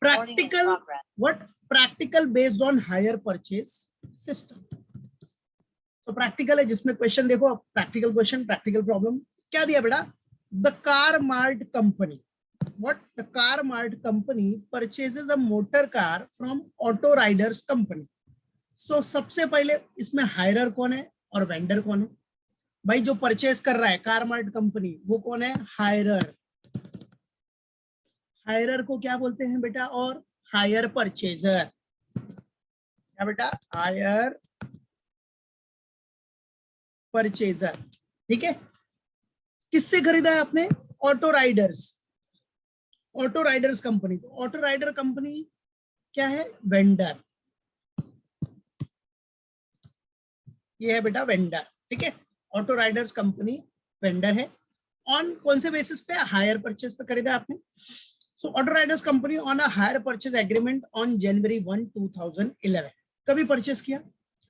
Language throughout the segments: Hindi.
Practical what practical based on higher purchase system. तो प्रैक्टिकल है जिसमें क्वेश्चन देखो, प्रैक्टिकल क्वेश्चन, प्रैक्टिकल प्रॉब्लम क्या दिया बेटा, the car mart company, what the car mart company purchases a motor car from auto riders company. So सबसे पहले इसमें हायरर कौन है और वेंडर कौन है? भाई जो परचेज कर रहा है कार मार्ट कंपनी वो कौन है? हायरर। हायरर को क्या बोलते हैं बेटा? और हायर परचेजर, क्या बेटा? Hire purchaser. ठीक है, किससे खरीदा है आपने? Auto riders, auto riders company. तो ऑटो राइडर कंपनी क्या है? वेंडर। ये है बेटा वेंडर। ठीक है, ऑटो राइडर्स कंपनी वेंडर है। ऑन कौन से बेसिस पे? हायर परचेज पे खरीदा आपने। So auto riders company on a hire purchase agreement on January 1, 2011। कभी परचेज किया?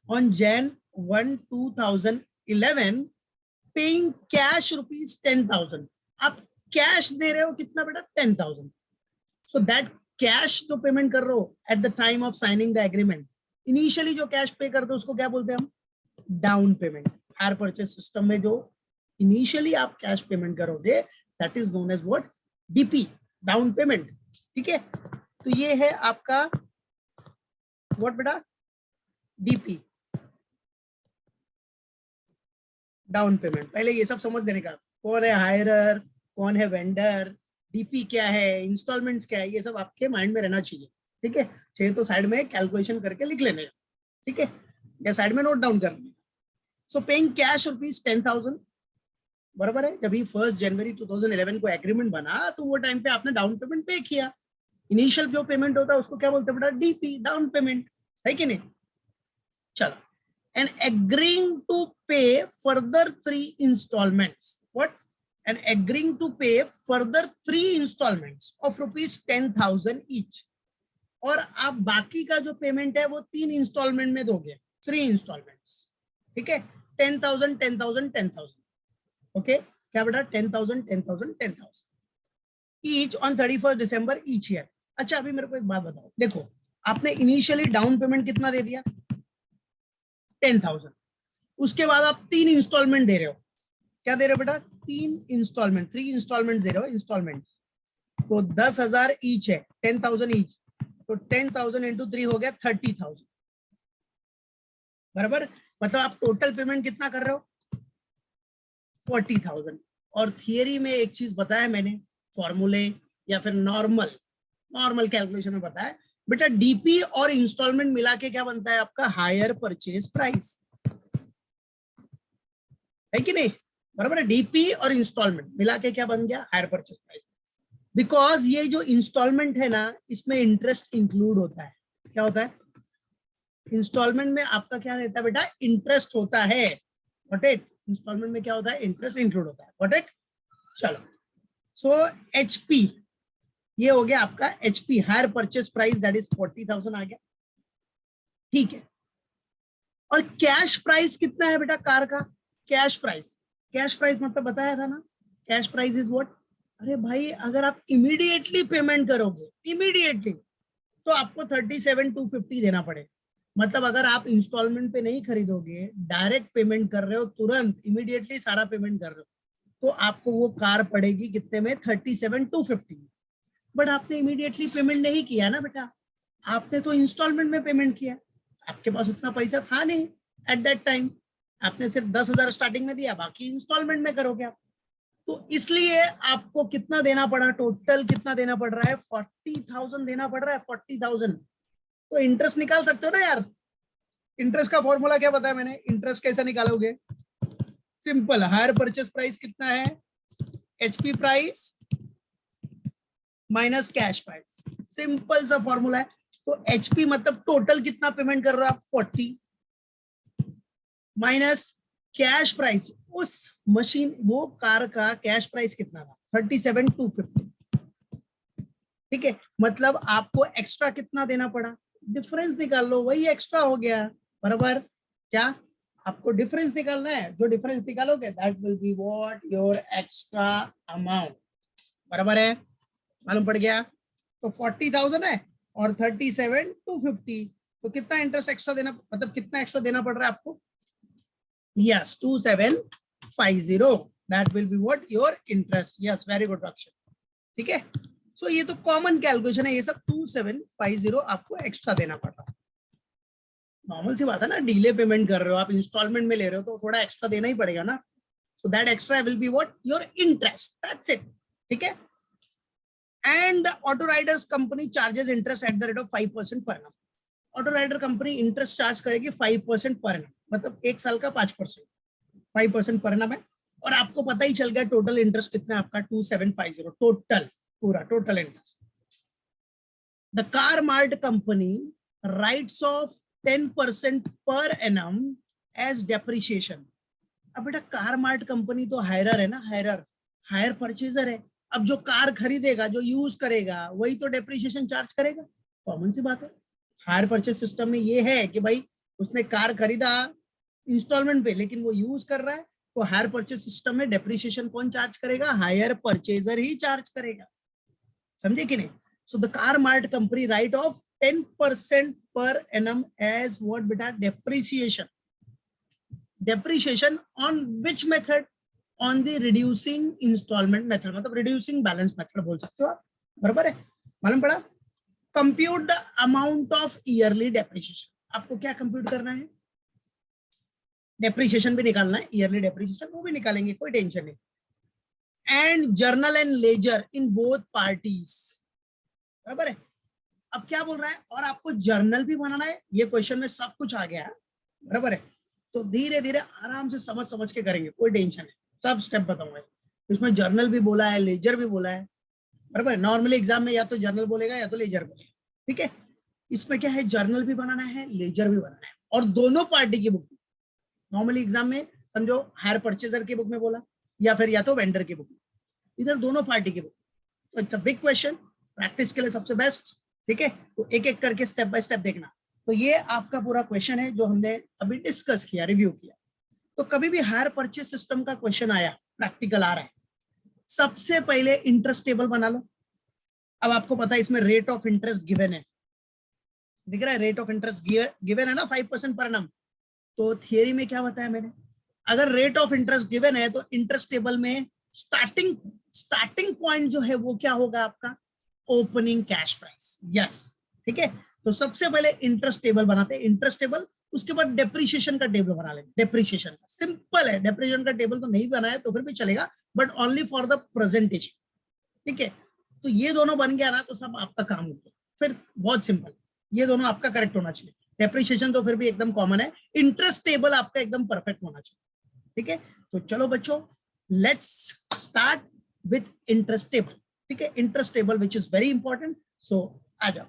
On Jan 1, 2011, paying cash ₹10,000। आप कैश दे रहे हो कितना बेटा? 10,000। सो दैट कैश जो पेमेंट कर रहे हो at the time of signing the agreement, initially जो कैश पे करते हो उसको क्या बोलते हैं हम? Down payment. Hire purchase system में जो इनिशियली आप कैश पेमेंट करोगे that is known as what? DP, down payment. ठीक है, तो ये है आपका व्हाट बेटा? DP, down payment. पहले ये सब समझ लेने का, कौन है हायरर, कौन है वेंडर, डीपी क्या है, इंस्टॉलमेंट्स क्या है, ये सब आपके माइंड में रहना चाहिए। ठीक है, चाहिए तो साइड में कैलकुलेशन करके लिख लेने का। ठीक है, या साइड में नोट डाउन कर लेने। सो पेइंग कैश ₹10,000, बराबर है। जब ही 1 जनवरी 2011 को एग्रीमेंट बना तो वो टाइम पे आपने डाउन पेमेंट पे किया। इनिशियल जो पेमेंट होता है उसको क्या बोलते हैं बेटा? डीपी, डाउन पेमेंट, है कि नहीं? चलो, and agreeing to pay further 3 installments. What? And agreeing to pay further 3 installments of ₹10,000 each. और आप बाकी का जो पेमेंट है वो 3 इंस्टॉलमेंट में दोगे, 3 इंस्टॉलमेंट्स। ठीक है, 10,000 10,000 10,000। ओके, क्या बेटा? 10,000 10,000 10,000 each on 31 December each year. अच्छा, अभी मेरे को एक बात बताओ, देखो आपने इनिशियली डाउन पेमेंट कितना दे दिया? 10,000। उसके बाद आप 3 इंस्टॉलमेंट दे रहे हो। क्या दे रहे हो बेटा? 3 इंस्टॉलमेंट, 3 इंस्टॉलमेंट दे रहे हो, इंस्टॉलमेंट। तो 10,000 ईच है, 10,000 ईच, तो 10,000 इंटू 3 हो गया 30,000, बराबर। मतलब आप टोटल पेमेंट कितना कर रहे हो? 40,000। और थियरी में एक चीज बताया मैंने, फॉर्मूले या फिर नॉर्मल कैलकुलेशन में बताया बेटा, डीपी और इंस्टॉलमेंट मिला के क्या बनता है आपका? हायर परचेज प्राइस, है कि नहीं? बराबर है, डीपी और इंस्टॉलमेंट मिला के क्या बन गया? Higher purchase price. बिकॉज ये जो इंस्टॉलमेंट है ना, इसमें इंटरेस्ट इंक्लूड होता है। क्या होता है? इंस्टॉलमेंट में आपका क्या रहता है बेटा? इंटरेस्ट होता है। What it? इंस्टॉलमेंट में क्या होता है? इंटरेस्ट इंक्लूड होता है। What it? चलो, सो एचपी, ये हो गया आपका HP, higher purchase price, that is 40,000 आ गया। ठीक है, और कैश प्राइस कितना है बेटा कार का? कैश प्राइस मतलब बताया था ना, कैश प्राइस इज व्हाट? अरे भाई, अगर आप इमीडिएटली पेमेंट करोगे, इमीडिएटली, तो आपको 37,250 देना पड़ेगा। मतलब अगर आप इंस्टॉलमेंट पे नहीं खरीदोगे, डायरेक्ट पेमेंट कर रहे हो, तुरंत इमीडिएटली सारा पेमेंट कर रहे हो, तो आपको वो कार पड़ेगी कितने में? 37,250। बट आपने इमीडिएटली पेमेंट नहीं किया ना बेटा, आपने तो इंस्टॉलमेंट में पेमेंट किया। आपके पास उतना पैसा था नहीं एट दैट टाइम, आपने सिर्फ 10,000 स्टार्टिंग में दिया, बाकी इंस्टॉलमेंट में करोगे आप। तो इसलिए आपको कितना देना पड़ा? टोटल कितना देना पड़ रहा है? 40,000 देना पड़ रहा है, 40,000। तो इंटरेस्ट निकाल सकते हो ना यार। इंटरेस्ट का फॉर्मूला क्या बताया मैंने? इंटरेस्ट कैसे निकालोगे? सिंपल, हायर परचेज प्राइस कितना है? HP price minus cash price, simple सा फॉर्मूला है। तो एचपी मतलब टोटल कितना पेमेंट कर रहे हो आप? 40 माइनस कैश प्राइस, उस मशीन, वो कार का कैश प्राइस कितना था? 37,250। ठीक है, मतलब आपको एक्स्ट्रा कितना देना पड़ा? डिफरेंस निकाल लो, वही एक्स्ट्रा हो गया, बराबर। क्या आपको डिफरेंस निकालना है? जो डिफरेंस निकालोगे that will be what? Your extra amount, बराबर है। मालूम पड़ गया? तो 40,000 है और 37,250, तो कितना इंटरेस्ट एक्स्ट्रा देना, मतलब कितना एक्स्ट्रा देना पड़ रहा है आपको? Yes 2750, that will be what your interest. Yes very good Akshay, ठीक है। सो ये तो कॉमन कैलकुलेशन है, ये सब 2750 आपको एक्स्ट्रा देना पड़ रहा है। नॉर्मल सी बात है ना, डीले पेमेंट कर रहे हो आप, इंस्टॉलमेंट में ले रहे हो तो थोड़ा एक्स्ट्रा देना ही पड़ेगा ना। So that extra will be what your interest, that's it, ठीक है। And auto riders company charges interest at the rate of 5% per annum. Auto rider company interest charge करेगी 5% पर एनम, मतलब एक साल का 5%, 5% पर एनम है। और आपको पता ही चल गया टोटल इंटरेस्ट कितना है आपका, 2750 टोटल, पूरा total interest. The car mart company writes off 10% per annum as depreciation. अब बेटा कार मार्ट कंपनी तो हायरर है ना, हायर परचेजर है। अब जो कार खरीदेगा, जो यूज करेगा, वही तो डेप्रिसिएशन चार्ज करेगा, कॉमन सी बात है। हायर परचेज सिस्टम में ये है कि भाई उसने कार खरीदा इंस्टॉलमेंट पे, लेकिन वो यूज कर रहा है, तो हायर परचेज सिस्टम में डेप्रिसिएशन कौन चार्ज करेगा? हायर परचेजर ही चार्ज करेगा, समझे कि नहीं? So the car mart company write off 10% per annum as what बेटा? Depreciation. Depreciation on which method? On the reducing installment method, मतलब रिड्यूसिंग बैलेंस मेथड बोल सकते हो आप, बराबर है, मालूम पड़ा। Compute the amount of yearly depreciation. आपको क्या कंप्यूट करना है? डेप्रिसिएशन भी निकालना है, ईयरली डेप्रिसिएशन वो भी निकालेंगे, कोई टेंशन नहीं। And journal and ledger in both parties, बराबर है। अब क्या बोल रहा है? और आपको जर्नल भी बनाना है, ये क्वेश्चन में सब कुछ आ गया है, बराबर है। तो धीरे धीरे आराम से समझ समझ के करेंगे, कोई टेंशन नहीं, सब स्टेप बताऊंगा। इसमें जर्नल भी बोला है, लेजर भी बोला है, बराबर है। नॉर्मली एग्जाम में या तो जर्नल बोलेगा या तो लेजर बोलेगा, ठीक है। इसमें क्या है, जर्नल भी बनाना है, लेजर भी बनाना है, और दोनों पार्टी की बुक। नॉर्मली एग्जाम में समझो हायर परचेजर की बुक में बोला, या फिर या तो वेंडर की बुक में, इधर दोनों पार्टी की बुक। तो it's a big question, practice के लिए सबसे बेस्ट, ठीक है। तो एक एक करके स्टेप बाय स्टेप देखना। तो ये आपका पूरा क्वेश्चन है जो हमने अभी डिस्कस किया, रिव्यू किया। तो कभी भी हायर परचेज सिस्टम का क्वेश्चन आया, प्रैक्टिकल आ रहा है, सबसे पहले इंटरेस्ट टेबल बना लो। अब आपको पता है इसमें रेट ऑफ इंटरेस्ट गिवन है, दिख रहा है रेट ऑफ इंटरेस्ट गिवन है ना 5% पर एनम। तो थियरी में क्या बताया मैंने, अगर रेट ऑफ इंटरेस्ट गिवन है तो इंटरेस्ट टेबल में स्टार्टिंग पॉइंट जो है वो क्या होगा आपका? Opening cash price. यस, ठीक है। तो सबसे पहले इंटरेस्ट टेबल बनाते हैं, इंटरेस्ट टेबल, उसके बाद डेप्रिसिएशन का टेबल बना लेंगे। डेप्रिसिएशन का सिंपल है, डेप्रिसिएशन का टेबल तो नहीं बनाया तो फिर भी चलेगा, but only for the presentation, ठीक है। तो ये दोनों बन गया ना तो सब आपका काम हो गया, फिर बहुत सिंपल, ये दोनों आपका करेक्ट होना चाहिए। डेप्रिसिएशन तो फिर भी एकदम कॉमन है, इंटरेस्ट टेबल आपका एकदम परफेक्ट होना चाहिए, ठीक है। तो चलो बच्चों, let's start with interest table, ठीक है। Interest table which is very important. So आ जाओ,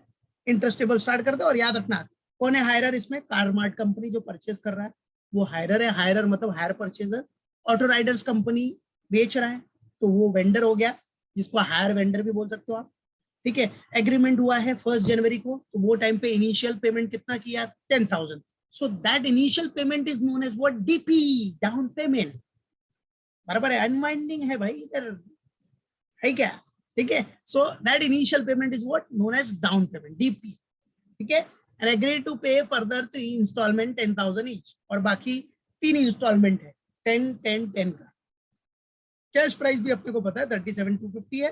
इंटरेस्ट टेबल स्टार्ट कर दो। और याद रखना कौन है हायरर इसमें? कार मार्ट कंपनी जो परचेज कर रहा है वो हायरर है, हायरर मतलब hire purchaser. Auto riders company बेच रहा है तो वो वेंडर हो गया, जिसको हायर वेंडर भी बोल सकते हो आप, ठीक है। एग्रीमेंट हुआ है 1 जनवरी को, तो वो टाइम पे इनिशियल पेमेंट कितना किया? 10,000। So that initial payment is known as what? DP, down payment, बराबर है। अनवाइंडिंग है भाई इधर, है क्या? ठीक है। So that initial payment is what? Known as down payment, DP, ठीक है। And agree to pay further 3 installment 10,000 each, और बाकी 3 इंस्टॉलमेंट है 10 10 10 का। कैश प्राइस भी अपने को पता है 37,250 है।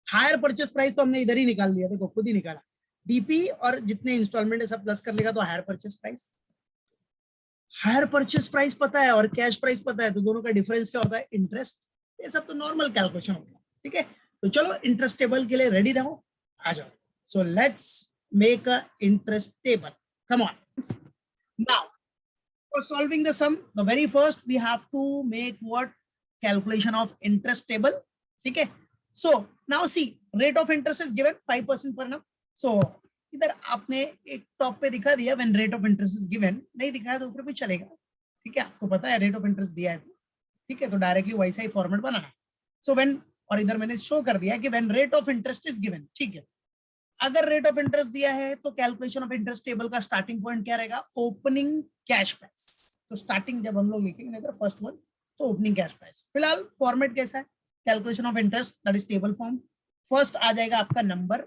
हायर परचेस प्राइस तो हमने इधर ही निकाल लिया, देखो खुद ही निकाला। डीपी और जितने इंस्टॉलमेंट है सब प्लस कर लेगा तो higher purchase price. Higher purchase price पता है और कैश प्राइस पता है, तो दोनों का डिफरेंस क्या होता है? इंटरेस्ट। ये सब तो नॉर्मल कैलकुलेशन हो गया, ठीक है। तो चलो इंटरेस्ट टेबल के लिए रेडी रहो, आ जाओ। So let's make a interest table, come on. Now for solving the sum, the very first we have to make what? Calculation of interest table, ठीक है। So now see, rate of interest is given 5% per annum. So इधर आपने एक टॉप पे दिखा दिया when rate of interest is given, नहीं दिखाया तो ऊपर भी चलेगा, ठीक है। आपको पता है रेट ऑफ इंटरेस्ट दिया है तो, ठीक है, तो डायरेक्टली वैसा ही फॉर्मेट बनाना है। सो व्हेन, और इधर मैंने शो कर दिया कि when rate of interest is given, ठीक है। अगर रेट ऑफ इंटरेस्ट दिया है तो कैलकुलेशन ऑफ इंटरेस्ट टेबल का स्टार्टिंग पॉइंट क्या रहेगा? Opening cash price. तो स्टार्टिंग जब हम लोग लिखेंगे ना फर्स्ट वन, तो ओपनिंग कैश प्राइस। फिलहाल फॉर्मेट कैसा है? Calculation of interest, that is table form, first आ जाएगा आपका नंबर,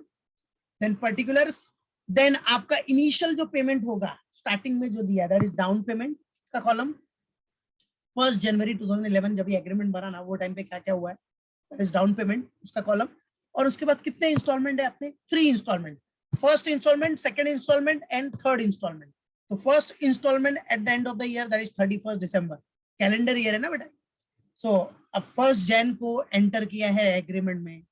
देन पर्टिकुलर्स, देन आपका इनिशियल जो पेमेंट होगा स्टार्टिंग में जो दिया दैट इज डाउन पेमेंट का कॉलम। 1 जनवरी 2011 जब ये एग्रीमेंट बना ना, वो टाइम पे क्या क्या हुआ है, दैट इज डाउन पेमेंट, उसका कॉलम। और उसके बाद कितने इंस्टॉलमेंट है अपने, 3 installment, first installment, second installment and third installment. तो first installment at the end of the year that is 31 December, calendar year है ना बेटा। सो अब 1 जन को एंटर किया है एग्रीमेंट में,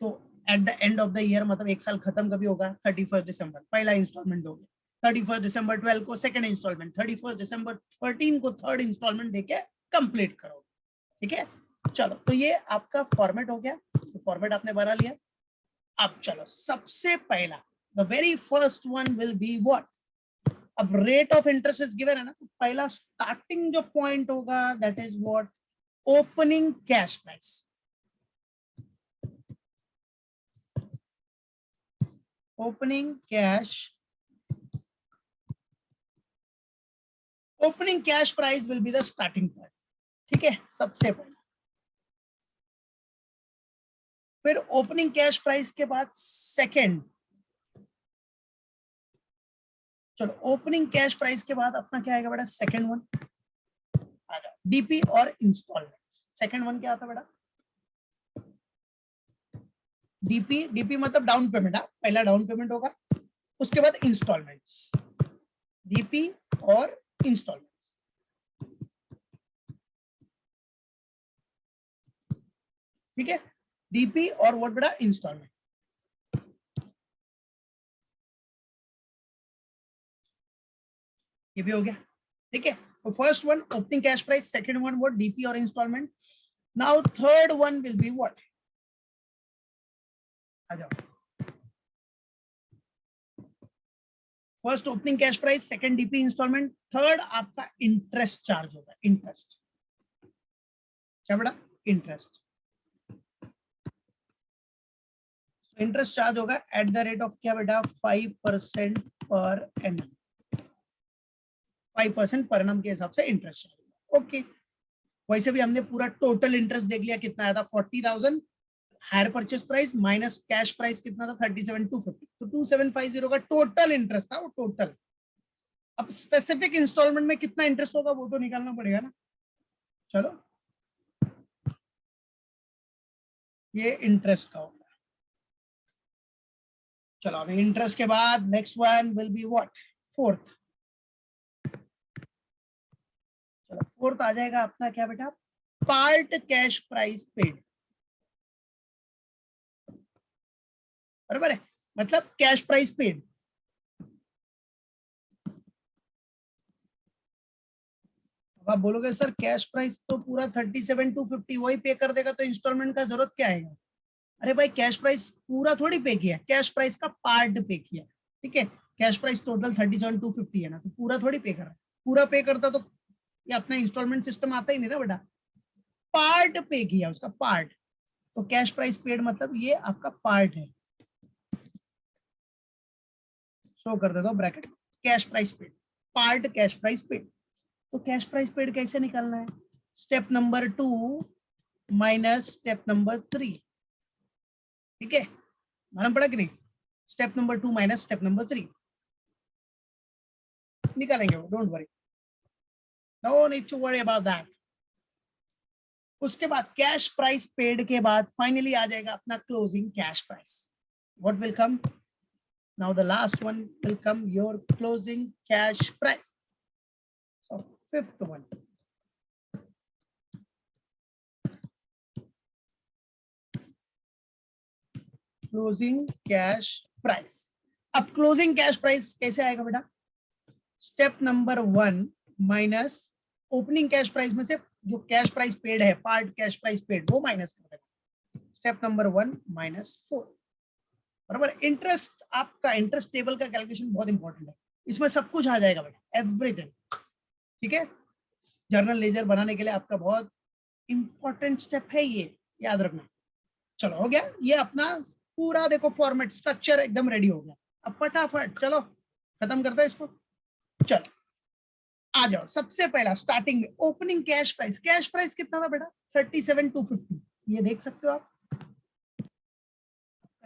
तो eight the end of the year मतलब एक साल खत्म कभी होगा, 31 दिसंबर पहला इंस्टॉलमेंट दोगे, 31 दिसंबर 12 को सेकंड इंस्टॉलमेंट, 31 दिसंबर 13 को थर्ड इंस्टॉलमेंट देके कंप्लीट करो। ठीक है, चलो तो ये आपका फॉर्मेट हो गया, तो फॉर्मेट आपने बना लिया। अब चलो सबसे पहला the very first one will be what, अब rate of interest is given है ना, तो पहला स्टार्टिंग जो पॉइंट होगा that is what, opening cash price. Opening cash price will be the starting point. ठीक है, सबसे पहले। फिर ओपनिंग कैश प्राइस के बाद सेकंड, चलो ओपनिंग कैश प्राइस के बाद अपना क्या आएगा बेटा, सेकंड वन आ जाओ, डीपी और इंस्टॉलमेंट। सेकंड वन क्या आता है बेटा, डीपी मतलब डाउन पेमेंट, पहला डाउन पेमेंट होगा, उसके बाद इंस्टॉलमेंट्स, डीपी और इंस्टॉलमेंट। ठीक है, डीपी और व्हाट बेटा, इंस्टॉलमेंट। ये भी हो गया। ठीक है, तो first one opening cash price, second one what, DP और installment. Now third one will be what, आ जाओ, first opening cash price, second DP, installment, third आपका इंटरेस्ट चार्ज होगा। इंटरेस्ट क्या बेटा, इंटरेस्ट। इंटरेस्ट चार्ज होगा एट द रेट ऑफ क्या बेटा, 5% पर एनम, 5% पर एनम के हिसाब से इंटरेस्ट चार्ज होगा। ओके, वैसे भी हमने पूरा टोटल इंटरेस्ट देख लिया, कितना आया था 40,000, higher purchase price minus cash price कितना था 37,250, तो 2750 का टोटल इंटरेस्ट था वो टोटल। अब स्पेसिफिक इंस्टॉलमेंट में कितना इंटरेस्ट होगा वो तो निकालना पड़ेगा ना। चलो ये इंटरेस्ट का होगा। चलो अभी इंटरेस्ट के बाद next one will be what, fourth. चलो फोर्थ आ जाएगा अपना क्या बेटा, पार्ट कैश प्राइस पेड। बराबर है, मतलब कैश प्राइस पेड। आप बोलोगे सर कैश प्राइस तो पूरा 37,250 वही पे कर देगा, तो इंस्टॉलमेंट का जरूरत क्या है। अरे भाई कैश प्राइस पूरा थोड़ी पे किया, कैश प्राइस का पार्ट पे किया। ठीक है, कैश प्राइस टोटल 37,250 है ना, तो पूरा थोड़ी पे कर रहा है, पूरा पे करता तो ये अपना इंस्टॉलमेंट सिस्टम आता ही नहीं ना बेटा, पार्ट पे किया उसका पार्ट, तो कैश प्राइस पेड मतलब ये आपका पार्ट है। शो कर देता हूँ bracket, cash price paid, part cash price paid. तो कैश प्राइस पेड कैसे निकालना है, step number 2 minus step number 3। ठीक है, मालूम पड़ा कि नहीं, step number 2 minus step number 3 निकालेंगे वो, don't worry, no need to worry about that. उसके बाद कैश प्राइस पेड के बाद फाइनली आ जाएगा अपना closing cash price. What will come, now the last one will come your closing cash price. So fifth one, closing cash price. अब क्लोजिंग कैश प्राइस कैसे आएगा बेटा, step number 1 minus opening cash price में से जो कैश प्राइस पेड है, पार्ट कैश प्राइस पेड, वो माइनस कर देगा। Step number 1 minus 4। बराबर, इंटरेस्ट, आपका इंटरेस्ट टेबल का कैलकुलेशन बहुत इंपॉर्टेंट है, इसमें सब कुछ आ जाएगा बेटा, एवरीथिंग। ठीक है, जर्नल लेजर बनाने के लिए आपका बहुत इंपॉर्टेंट स्टेप है ये, याद रखना। चलो हो गया ये अपना पूरा, देखो फॉर्मेट स्ट्रक्चर एकदम रेडी हो गया। अब फटाफट चलो खत्म करते हैं इसको। चलो आ जाओ, सबसे पहला स्टार्टिंग में opening cash price, cash price कितना था बेटा 37,250, ये देख सकते हो आप।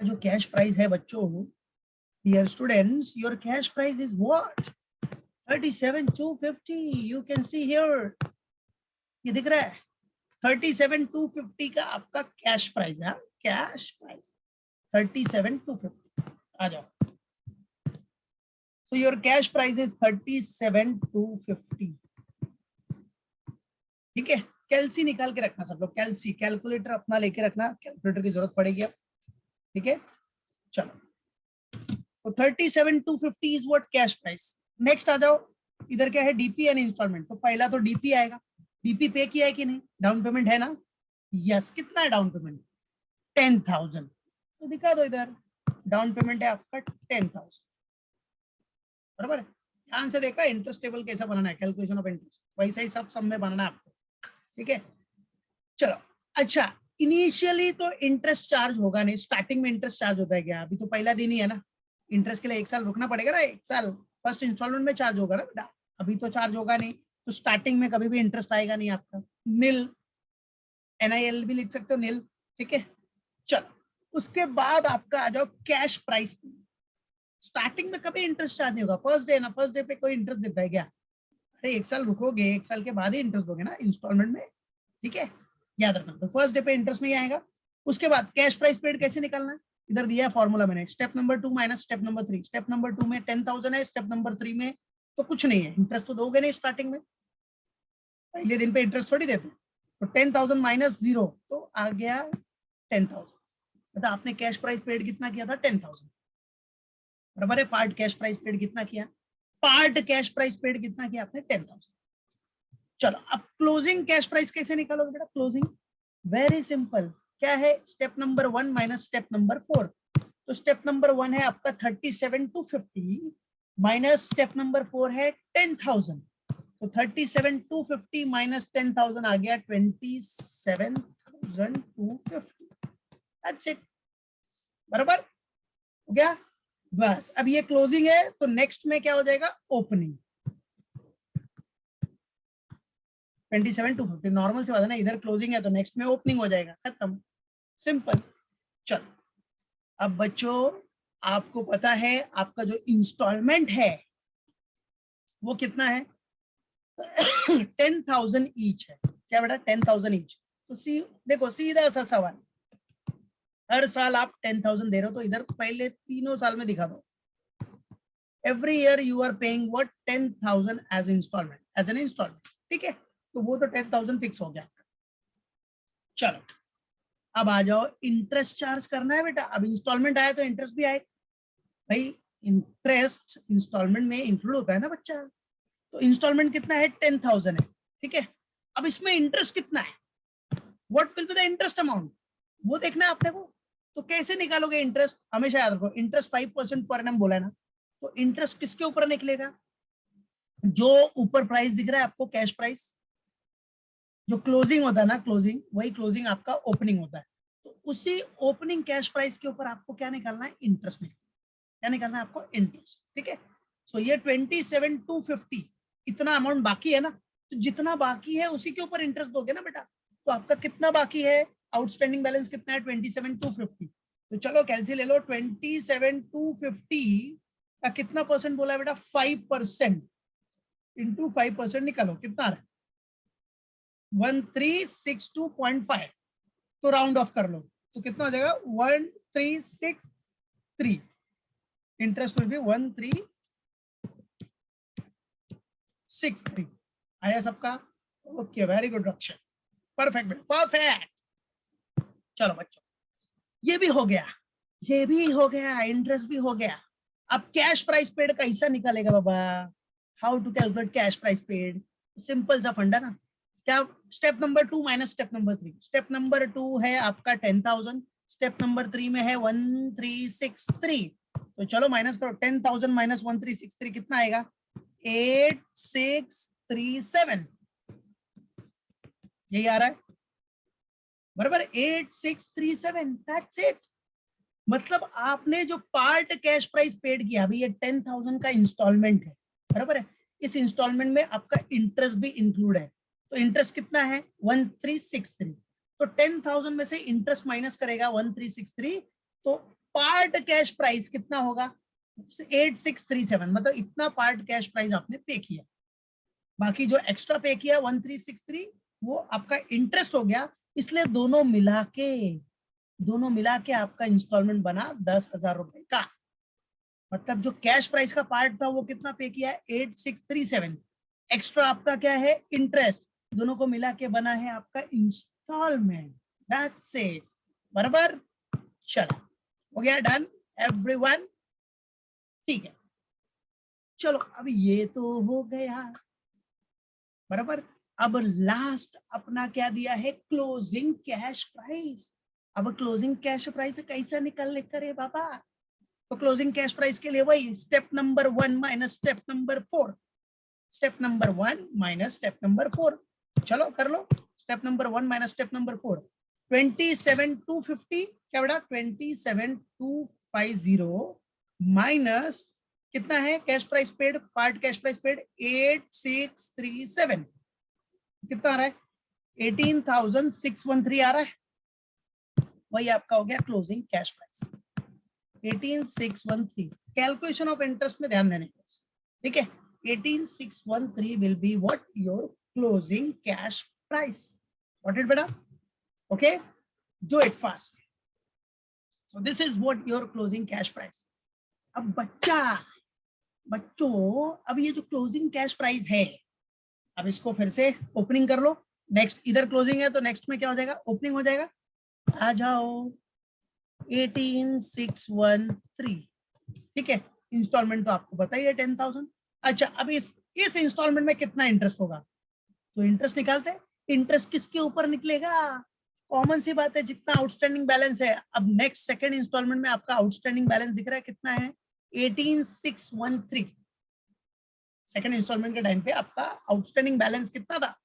जो कैश प्राइस है बच्चों, dear students, your cash price is what? 37,250. You can see here, ये दिख रहा है 37,250 का आपका कैश प्राइस है। Cash price 37,250। आ जाओ। So your cash price is 37,250. ठीक है, कैलसी निकाल के रखना सब लोग, कैलसी, कैलकुलेटर अपना लेके रखना, कैलकुलेटर की जरूरत पड़ेगी अब। ठीक है, चलो, तो 37,250 is what cash price. Next आ जाओ, इधर क्या है, डीपी एंड इंस्टॉलमेंट। तो पहला तो डीपी आएगा। डीपी पे किया है कि नहीं, डाउन पेमेंट है ना? यस, कितना है डाउन पेमेंट? 10,000। तो दिखा दो इधर, डाउन पेमेंट है आपका 10,000, बराबर है। ध्यान से देखा, इंटरेस्ट टेबल कैसा बनाना है, कैलकुलेशन ऑफ इंटरेस्ट वैसा ही सब में बनाना है आपको। ठीक है, चलो। अच्छा, इनिशियली तो इंटरेस्ट चार्ज होगा नहीं, स्टार्टिंग में इंटरेस्ट चार्ज होता है क्या? अभी तो पहला दिन ही है ना, इंटरेस्ट के लिए 1 साल रुकना पड़ेगा ना, 1 साल फर्स्ट इंस्टॉलमेंट में चार्ज होगा ना बेटा, अभी तो चार्ज होगा नहीं। तो स्टार्टिंग में कभी भी इंटरेस्ट आएगा नहीं आपका, नील, NIL भी लिख सकते हो, नील। ठीक है, चलो, उसके बाद आपका आ जाओ कैश प्राइस। स्टार्टिंग में कभी इंटरेस्ट चार्ज नहीं होगा, फर्स्ट डे ना, फर्स्ट डे पे कोई इंटरेस्ट देता है क्या? अरे 1 साल रुकोगे, 1 साल के बाद ही इंटरेस्ट दोगे ना इंस्टॉलमेंट में। ठीक है, याद रखना, तो फर्स्ट डे पे इंटरेस्ट नहीं आएगा। उसके बाद कैश प्राइस पेड कैसे निकालना है, इधर दिया है फॉर्मूला मैंने, step number 2 minus step number 3। Step number 2 में 10,000 है, स्टेप नंबर 3 में तो कुछ नहीं है, इंटरेस्ट तो दोगे नहीं स्टार्टिंग में, पहले दिन पे इंटरेस्ट थोड़ी देते। तो 10,000 माइनस 0 तो आ गया 10,000। मतलब आपने कैश प्राइस पेड कितना किया था? 10,000, बराबर है। पार्ट कैश प्राइस पेड कितना किया? पार्ट कैश प्राइस पेड कितना किया आपने? 10,000। चलो, अब क्लोजिंग कैश प्राइस कैसे निकालोगे बेटा? क्लोजिंग वेरी सिंपल, क्या है, step number 1 minus step number 4। तो स्टेप नंबर 1 है आपका 37,250 माइनस स्टेप नंबर 4 है 10,000। तो 37,250 माइनस 10,000 आ गया 27,250। दैट्स इट, बराबर हो गया। बस, अब ये क्लोजिंग है, तो नेक्स्ट में क्या हो जाएगा? ओपनिंग। 27,250 नॉर्मल से बात है ना, इधर क्लोजिंग है तो नेक्स्ट में ओपनिंग हो जाएगा, खत्म, सिंपल। चलो, अब बच्चों आपको पता है आपका जो इंस्टॉलमेंट है वो कितना है? 10,000 ईच है। क्या बेटा? 10,000 ईच। तो देखो, सीधा सा सवाल, हर साल आप 10,000 दे रहे हो, तो इधर पहले तीनों साल में दिखा दो, every year you are paying what? 10,000 as installment, as an installment. ठीक है, तो वो तो 10,000 फिक्स हो गया। चलो, अब आ जाओ, इंटरेस्ट चार्ज करना है बेटा। अब इंस्टॉलमेंट आया तो इंटरेस्ट भी आए भाई, इंटरेस्ट इंस्टॉलमेंट में इंक्लूड होता है ना बच्चा। तो इंस्टॉलमेंट कितना है? 10,000 है। ठीक है, अब इसमें इंटरेस्ट कितना है? What will be the interest amount, वो देखना है आपने को। तो कैसे निकालोगे इंटरेस्ट? हमेशा याद रखो, इंटरेस्ट 5% पर एनम बोला है ना, तो इंटरेस्ट किसके ऊपर निकलेगा? जो ऊपर प्राइस दिख रहा है आपको, कैश प्राइस, जो क्लोजिंग होता है ना, क्लोजिंग, वही क्लोजिंग आपका ओपनिंग होता है। तो उसी ओपनिंग कैश प्राइस के ऊपर आपको क्या निकालना है? इंटरेस्ट निकालना। क्या निकालना है आपको? इंटरेस्ट। ठीक है, सो ये 27,250 इतना अमाउंट बाकी है ना, तो जितना बाकी है उसी के ऊपर इंटरेस्ट दोगे ना बेटा। तो आपका कितना बाकी है? आउटस्टैंडिंग बैलेंस कितना है? 27,250। तो चलो कैलसी ले लो, 27,250 का कितना परसेंट बोला है बेटा? 5% इंटू 5% निकालो, कितना आ रहा है? 1362.5। तो राउंड ऑफ कर लो, तो कितना हो जाएगा? 1363। Interest will be 1363। आया सबका? ओके, वेरी गुड रक्षण, परफेक्ट, परफेक्ट। चलो बच्चों, ये भी हो गया, ये भी हो गया, इंटरेस्ट भी हो गया। अब कैश प्राइस पेड कैसा निकालेगा बाबा? How to calculate cash price paid? Simple सा फंडा ना, क्या? Step number 2 minus step number 3। Step number 2 है आपका 10,000, स्टेप नंबर 3 में है 1363। तो चलो माइनस करो, 10,000 माइनस 1363 कितना आएगा? 8637। यही आ रहा है, बराबर, 8637। That's it. मतलब आपने जो पार्ट कैश प्राइस पेड किया, अभी ये 10,000 का इंस्टॉलमेंट है, बराबर है, इस इंस्टॉलमेंट में आपका इंटरेस्ट भी इंक्लूड है। तो इंटरेस्ट कितना है? 1363। तो 10,000 में से इंटरेस्ट माइनस करेगा 1363, तो पार्ट कैश प्राइस कितना होगा 8637, मतलब इतना पार्ट कैश प्राइस आपने पे किया, बाकी जो एक्स्ट्रा पे किया 1363 वो आपका इंटरेस्ट हो गया, इसलिए दोनों मिला के आपका इंस्टॉलमेंट बना 10,000 रुपए का। मतलब जो कैश प्राइस का पार्ट था वो कितना पे किया 8637, एक्स्ट्रा आपका क्या है इंटरेस्ट, दोनों को मिला के बना है आपका इंस्टॉलमेंट। दैट्स इट, बराबर। चलो हो गया, डन एवरीवन, ठीक है। चलो अब ये तो हो गया, बराबर। अब लास्ट अपना क्या दिया है, क्लोजिंग कैश प्राइस। अब क्लोजिंग कैश प्राइस कैसे निकल करे बाबा, तो क्लोजिंग कैश प्राइस के लिए वही step number 1 minus step number 4, step number 1 minus step number 4। चलो कर लो, step number 1 minus step number 4, 27,250 क्या बेटा 27,250 माइनस कितना है cash price paid, part cash price paid 8637, कितना आ रहा है 18,613 आ रहा है, वही आपका हो गया closing cash price 18,613। Calculation of interest में ध्यान देने का, ठीक है। 18,613 will be what your closing cash price. Got it बेटा? Okay, do it fast. So this is what your closing cash price. अब बच्चों अब ये जो क्लोजिंग कैश प्राइस है, अब इसको फिर से ओपनिंग कर लो। नेक्स्ट इधर क्लोजिंग है तो नेक्स्ट में क्या हो जाएगा, ओपनिंग हो जाएगा। आ जाओ 18,613, ठीक है। इंस्टॉलमेंट तो आपको पता ही है 10,000। अच्छा अब इस इंस्टॉलमेंट में कितना इंटरेस्ट होगा, तो इंटरेस्ट निकालते हैं। इंटरेस्ट किसके ऊपर निकलेगा, कॉमन सी बात है, जितना आउटस्टैंडिंग बैलेंस है। अब नेक्स्ट सेकंड इंस्टॉलमेंट में आपका आउटस्टैंडिंग बैलेंस दिख रहा है कितना है 18,613। सेकंड इंस्टॉलमेंट के टाइम पे आपका आउटस्टैंडिंग बैलेंस कितना था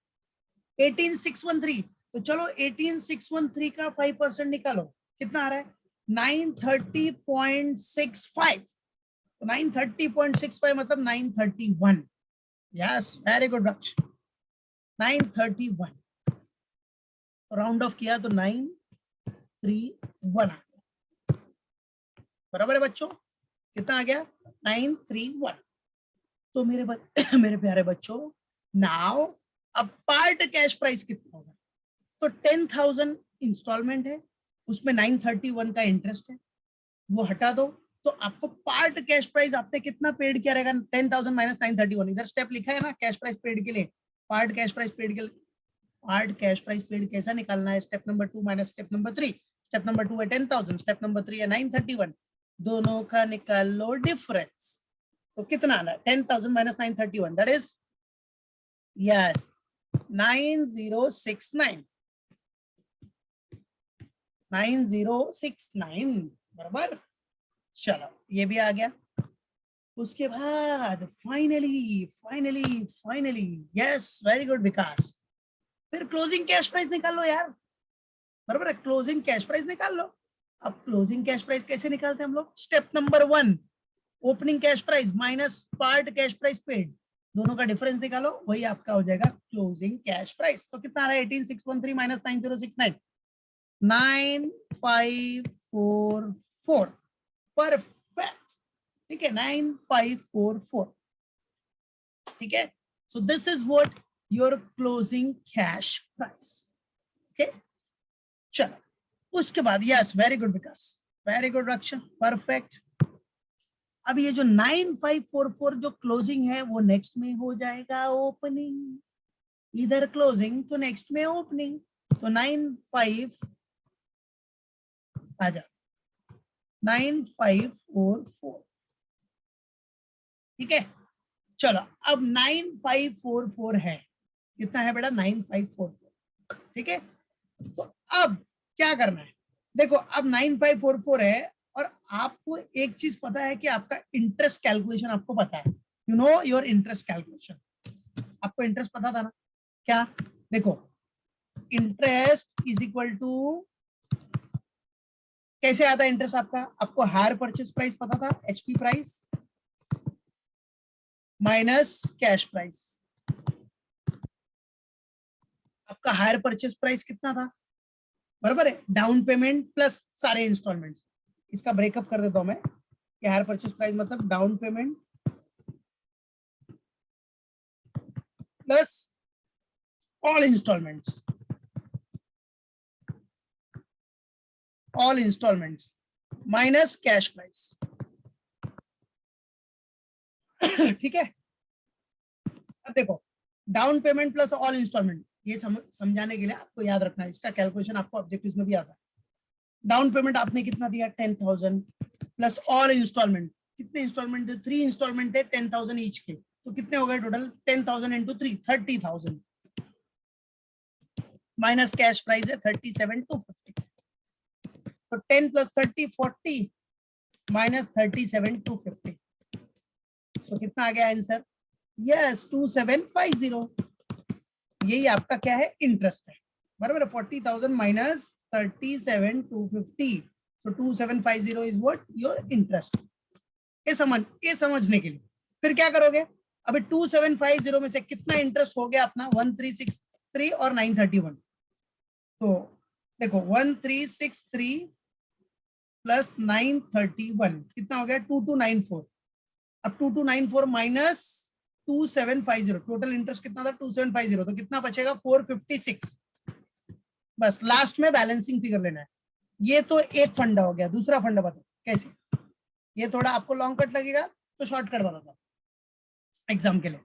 18,613। तो चलो 18,613 का 5% निकालो, कितना आ रहा है 930.65। तो 930.65 मतलब 931। यस वेरी गुड रक्ष, 931 राउंड ऑफ किया तो 931 आ गया, बराबर है बच्चों, कितना आ गया 931। तो मेरे प्यारे बच्चों, नाउ अब पार्ट कैश प्राइस कितना होगा, तो 10,000 इंस्टॉलमेंट है, उसमें 931 का इंटरेस्ट है, वो हटा दो, तो आपको पार्ट कैश प्राइस आपने कितना पेड किया रहेगा 10,000 माइनस 931। इधर स्टेप लिखा है ना कैश प्राइस पेड के लिए, पार्ट कैश प्राइस पेड के लिए। पार्ट कैश प्राइस पेड कैसा निकालना है, step number 2 minus step number 3। Step number 2 है 10,000, स्टेप नंबर 3 है 931, दोनों का निकाल लो डिफरेंस, तो कितना आना है 10,000 माइनस 931, दैट इज यस 9069, 9069, बराबर। चलो ये भी आ गया। उसके बाद फाइनली यस वेरी गुड विकास, फिर क्लोजिंग कैश प्राइस निकाल लो यार, बराबर है, क्लोजिंग कैश प्राइस निकाल लो। अब क्लोजिंग कैश प्राइस कैसे निकालते हैं हम लोग, step number 1 opening cash price minus part cash price paid, दोनों का डिफरेंस निकालो, वही आपका हो जाएगा क्लोजिंग कैश प्राइस। तो कितना आ रहा है 18,613 माइनस 9069, 9544, परफेक्ट, ठीक है 9544, ठीक है। So this is what your closing cash price, okay. चलो उसके बाद यस वेरी गुड विकास, वेरी गुड रक्षा, परफेक्ट। अब ये जो 9544 जो क्लोजिंग है वो नेक्स्ट में हो जाएगा ओपनिंग, इधर क्लोजिंग तो नेक्स्ट में ओपनिंग, तो 95 आ जा 9544, ठीक है। चलो अब 9544 है, कितना है बेटा 9544, ठीक है। तो अब क्या करना है, देखो अब 9544 है, और आपको एक चीज पता है कि आपका इंटरेस्ट कैलकुलेशन आपको पता है, you know your interest calculation, आपको इंटरेस्ट पता था ना, क्या देखो इंटरेस्ट इज इक्वल टू कैसे आता है इंटरेस्ट आपका, आपको हायर परचेस प्राइस पता था HP price minus cash price, आपका हायर परचेस प्राइस कितना था, बराबर है, डाउन पेमेंट प्लस सारे इंस्टॉलमेंट्स, इसका ब्रेकअप कर देता हूं मैं कि हायर परचेज प्राइस मतलब down payment plus all installments, all installments minus cash price. ठीक है, अब देखो down payment plus all installment, ये समझाने के लिए आपको याद रखना है, इसका कैलकुलेशन आपको ऑब्जेक्टिव्स में भी आता है। डाउन पेमेंट आपने कितना दिया 10,000 प्लस ऑल इंस्टॉलमेंट, कितने इंस्टॉलमेंट थे 3 इंस्टॉलमेंट थे 10,000 ईच के, तो कितने हो गए total 10,000 into 3 30,000 minus cash price है 37,250, तो 10 प्लस 30 40 माइनस 37,250, तो कितना आ गया आंसर, यस 2750। यही आपका क्या है इंटरेस्ट है, बराबर है 40,000 minus 37,250, so 2750 is what your interest। ये समझने के लिए फिर क्या करोगे, अभी 2750 में से कितना इंटरेस्ट हो गया अपना 1363 और 931, तो देखो 1363 प्लस 931 कितना हो गया 2294, अब 2294 माइनस 2750, टोटल इंटरेस्ट कितना था 2750, तो कितना बचेगा 456। बस लास्ट में बैलेंसिंग फिगर लेना है। ये तो एक फंडा हो गया, दूसरा फंडा बताओ कैसे, ये थोड़ा आपको लॉन्ग कट लगेगा तो शॉर्टकट बताता हूं एग्जाम के लिए।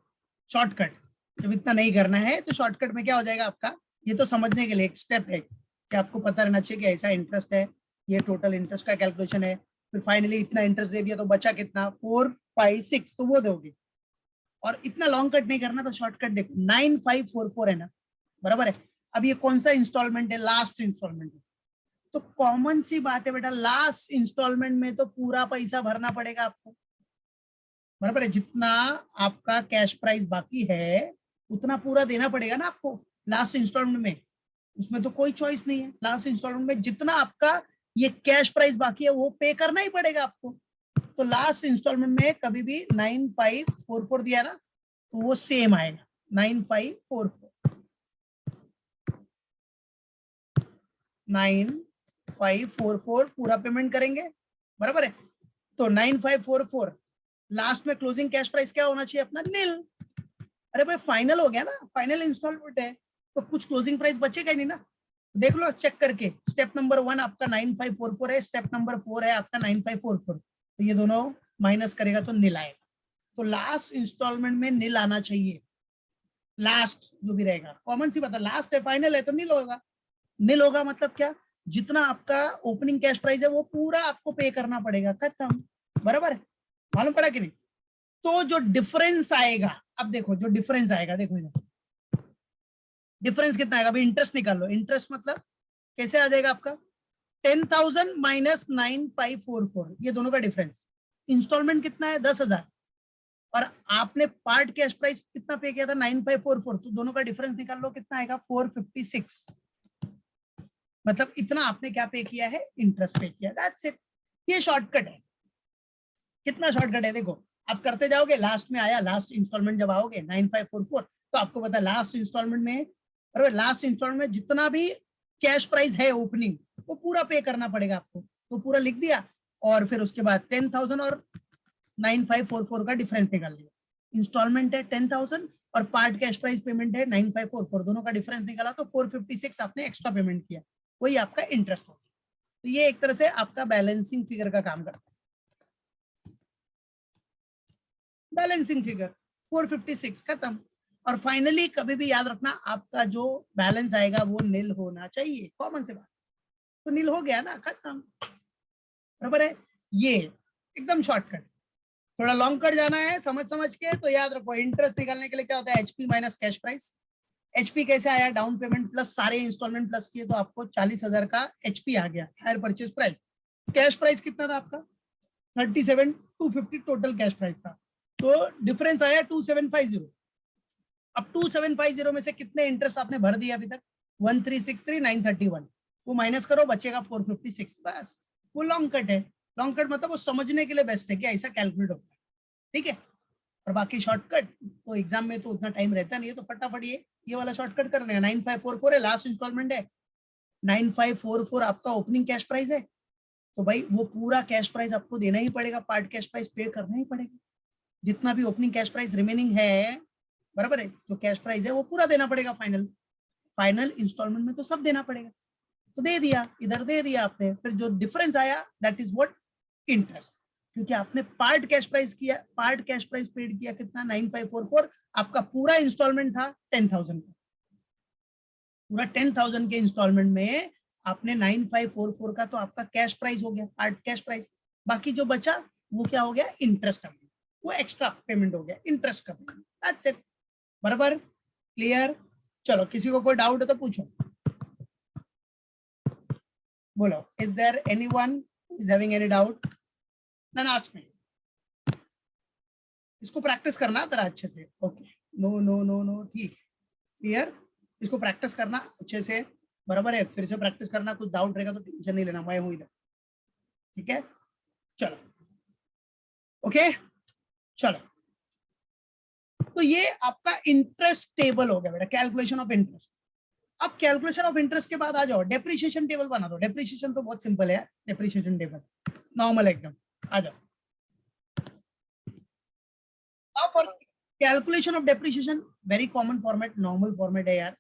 शॉर्टकट जब इतना नहीं करना है तो शॉर्टकट में क्या हो जाएगा आपका, ये तो समझने के लिए एक स्टेप है कि आपको पता रहना चाहिए कि ऐसा इंटरेस्ट है, ये टोटल इंटरेस्ट का कैलकुलेशन है, फिर फाइनली इतना इंटरेस्ट दे दिया तो बचा कितना 456, तो वो दोगे। और इतना लॉन्ग कट नहीं करना तो शॉर्टकट देखो 9544 है ना, बराबर है। अब ये कौन सा इंस्टॉलमेंट है, लास्ट इंस्टॉलमेंट है, तो कॉमन सी बात है बेटा लास्ट इंस्टॉलमेंट में तो पूरा पैसा भरना पड़ेगा आपको, बराबर है। जितना आपका कैश प्राइस बाकी है उतना पूरा देना पड़ेगा ना आपको लास्ट इंस्टॉलमेंट में, उसमें तो कोई चॉइस नहीं है। लास्ट इंस्टॉलमेंट में जितना आपका ये कैश प्राइस बाकी है वो पे करना ही पड़ेगा आपको, तो लास्ट इंस्टॉलमेंट में कभी भी 9544 दिया ना तो वो सेम आएगा 9544 पूरा पेमेंट करेंगे, बराबर है। तो 9544 लास्ट में क्लोजिंग कैश प्राइस क्या होना चाहिए अपना नील। अरे भाई फाइनल हो गया ना, फाइनल इंस्टॉलमेंट है तो कुछ क्लोजिंग प्राइस बचेगा नहीं ना, देख लो चेक करके। स्टेप नंबर 1 आपका 9544 है, स्टेप नंबर 4 है आपका 9544, तो ये दोनों माइनस करेगा तो नील आएगा। तो लास्ट इंस्टॉलमेंट में नील आना चाहिए, लास्ट जो भी रहेगा कॉमन सी बात है, लास्ट है फाइनल है तो नील होगा। नील होगा मतलब क्या, जितना आपका ओपनिंग कैश प्राइस है वो पूरा आपको पे करना पड़ेगा, खत्म, बराबर है। मालूम पड़ा कि नहीं, तो जो डिफरेंस आएगा, अब देखो जो डिफरेंस आएगा, देखो इधर डिफरेंस कितना आएगा, अभी इंटरेस्ट निकाल लो। इंटरेस्ट मतलब कैसे आ जाएगा आपका 10,000 माइनस 9544, ये दोनों का डिफरेंस। इंस्टॉलमेंट कितना है 10,000 और आपने पार्ट कैश प्राइस कितना पे किया था 9544, तो दोनों का डिफरेंस निकाल लो कितना आएगा 456, मतलब इतना आपने क्या पे किया है इंटरेस्ट पे किया, दैट्स इट। ये शॉर्टकट है, कितना शॉर्टकट है देखो, आप करते जाओगे लास्ट में आया, लास्ट इंस्टॉलमेंट जब आओगे 9544 तो आपको पता है लास्ट इंस्टॉलमेंट में, और लास्ट इंस्टॉलमेंट में जितना भी कैश प्राइस है ओपनिंग वो पूरा पे करना पड़ेगा आपको, तो पूरा लिख दिया और फिर उसके बाद 10,000 और 9544 का डिफरेंस निकाल लिया। इंस्टॉलमेंट है 10,000 और पार्ट कैश प्राइस पेमेंट है 9544, दोनों का डिफरेंस निकाला तो 456 आपने एक्स्ट्रा पेमेंट किया, वही आपका इंटरेस्ट होगा। तो ये एक तरह से आपका बैलेंसिंग फिगर का काम करता है, बैलेंसिंग फिगर 456 खत्म। और फाइनली कभी भी याद रखना आपका जो बैलेंस आएगा वो नील होना चाहिए, कॉमन से बात, तो नील हो गया ना, खत्म, बराबर है। ये एकदम शॉर्टकट, थोड़ा लॉन्ग कट जाना है समझ के तो याद रखो इंटरेस्ट निकालने के लिए क्या होता है HP minus cash price. HP कैसे आया, डाउन पेमेंट प्लस सारे इंस्टॉलमेंट प्लस किए तो आपको 40,000 का एचपी आ गया, higher purchase price. Cash price कितना था आपका 37,250 टोटल कैश प्राइस था, तो डिफरेंस आया 2750। अब 2750 में से कितने इंटरेस्ट आपने भर दिया अभी तक 1363,931, वो माइनस करो बचेगा 456, बस वो लॉन्ग कट है। लॉन्ग कट मतलब वो समझने के लिए बेस्ट है कि ऐसा कैलकुलेट होता है, ठीक है। और बाकी शॉर्टकट तो एग्जाम में तो उतना टाइम रहता नहीं है, तो फटाफट ये वाला शॉर्टकट कर लेगा। 9544 है लास्ट इंस्टॉलमेंट है, 9544 आपका ओपनिंग कैश प्राइस है, तो भाई वो पूरा कैश प्राइस आपको देना ही पड़ेगा, पार्ट कैश प्राइस पे करना ही पड़ेगा, जितना भी ओपनिंग कैश प्राइस रिमेनिंग है, बराबर है, जो कैश प्राइस है वो पूरा देना पड़ेगा फाइनल, फाइनल इंस्टॉलमेंट में तो सब देना पड़ेगा। तो दे दिया, इधर दे दिया आपने, फिर जो डिफरेंस आया दैट इज व्हाट, इंटरेस्ट, क्योंकि आपने पार्ट कैश प्राइस किया, पार्ट कैश प्राइस पेड किया कितना 9544, आपका पूरा इंस्टॉलमेंट था 10,000 का, पूरा 10,000 के इंस्टॉलमेंट में आपने 9544 का तो आपका कैश प्राइस हो गया, पार्ट कैश प्राइस, बाकी जो बचा वो क्या हो गया, इंटरेस्ट अमाउंट, वो एक्स्ट्रा पेमेंट हो गया, इंटरेस्ट का पेमेंट, दैट्स इट, बराबर, क्लियर। चलो किसी को कोई डाउट है तो पूछो, बोलो, is there anyone is having any doubt, then ask me. इसको प्रैक्टिस करना जरा अच्छे से, okay, no no no no, ठीक, क्लियर, इसको प्रैक्टिस करना अच्छे से, बराबर है, फिर से प्रैक्टिस करना, कुछ डाउट रहेगा तो टेंशन नहीं लेना, मैं हूं इधर, ठीक है, चलो, ओके, चलो, तो ये आपका इंटरेस्ट टेबल हो गया बेटा, कैलकुलेशन ऑफ इंटरेस्ट। अब कैलकुलेशन ऑफ इंटरेस्ट के बाद आ जाओ, डेप्रिसिएशन टेबल बना दो, डेप्रिसिएशन तो बहुत सिंपल है, डेप्रिसिएशन टेबल नॉर्मल एकदम, आ जाओ। For calculation of depreciation very common format, normal format है यार,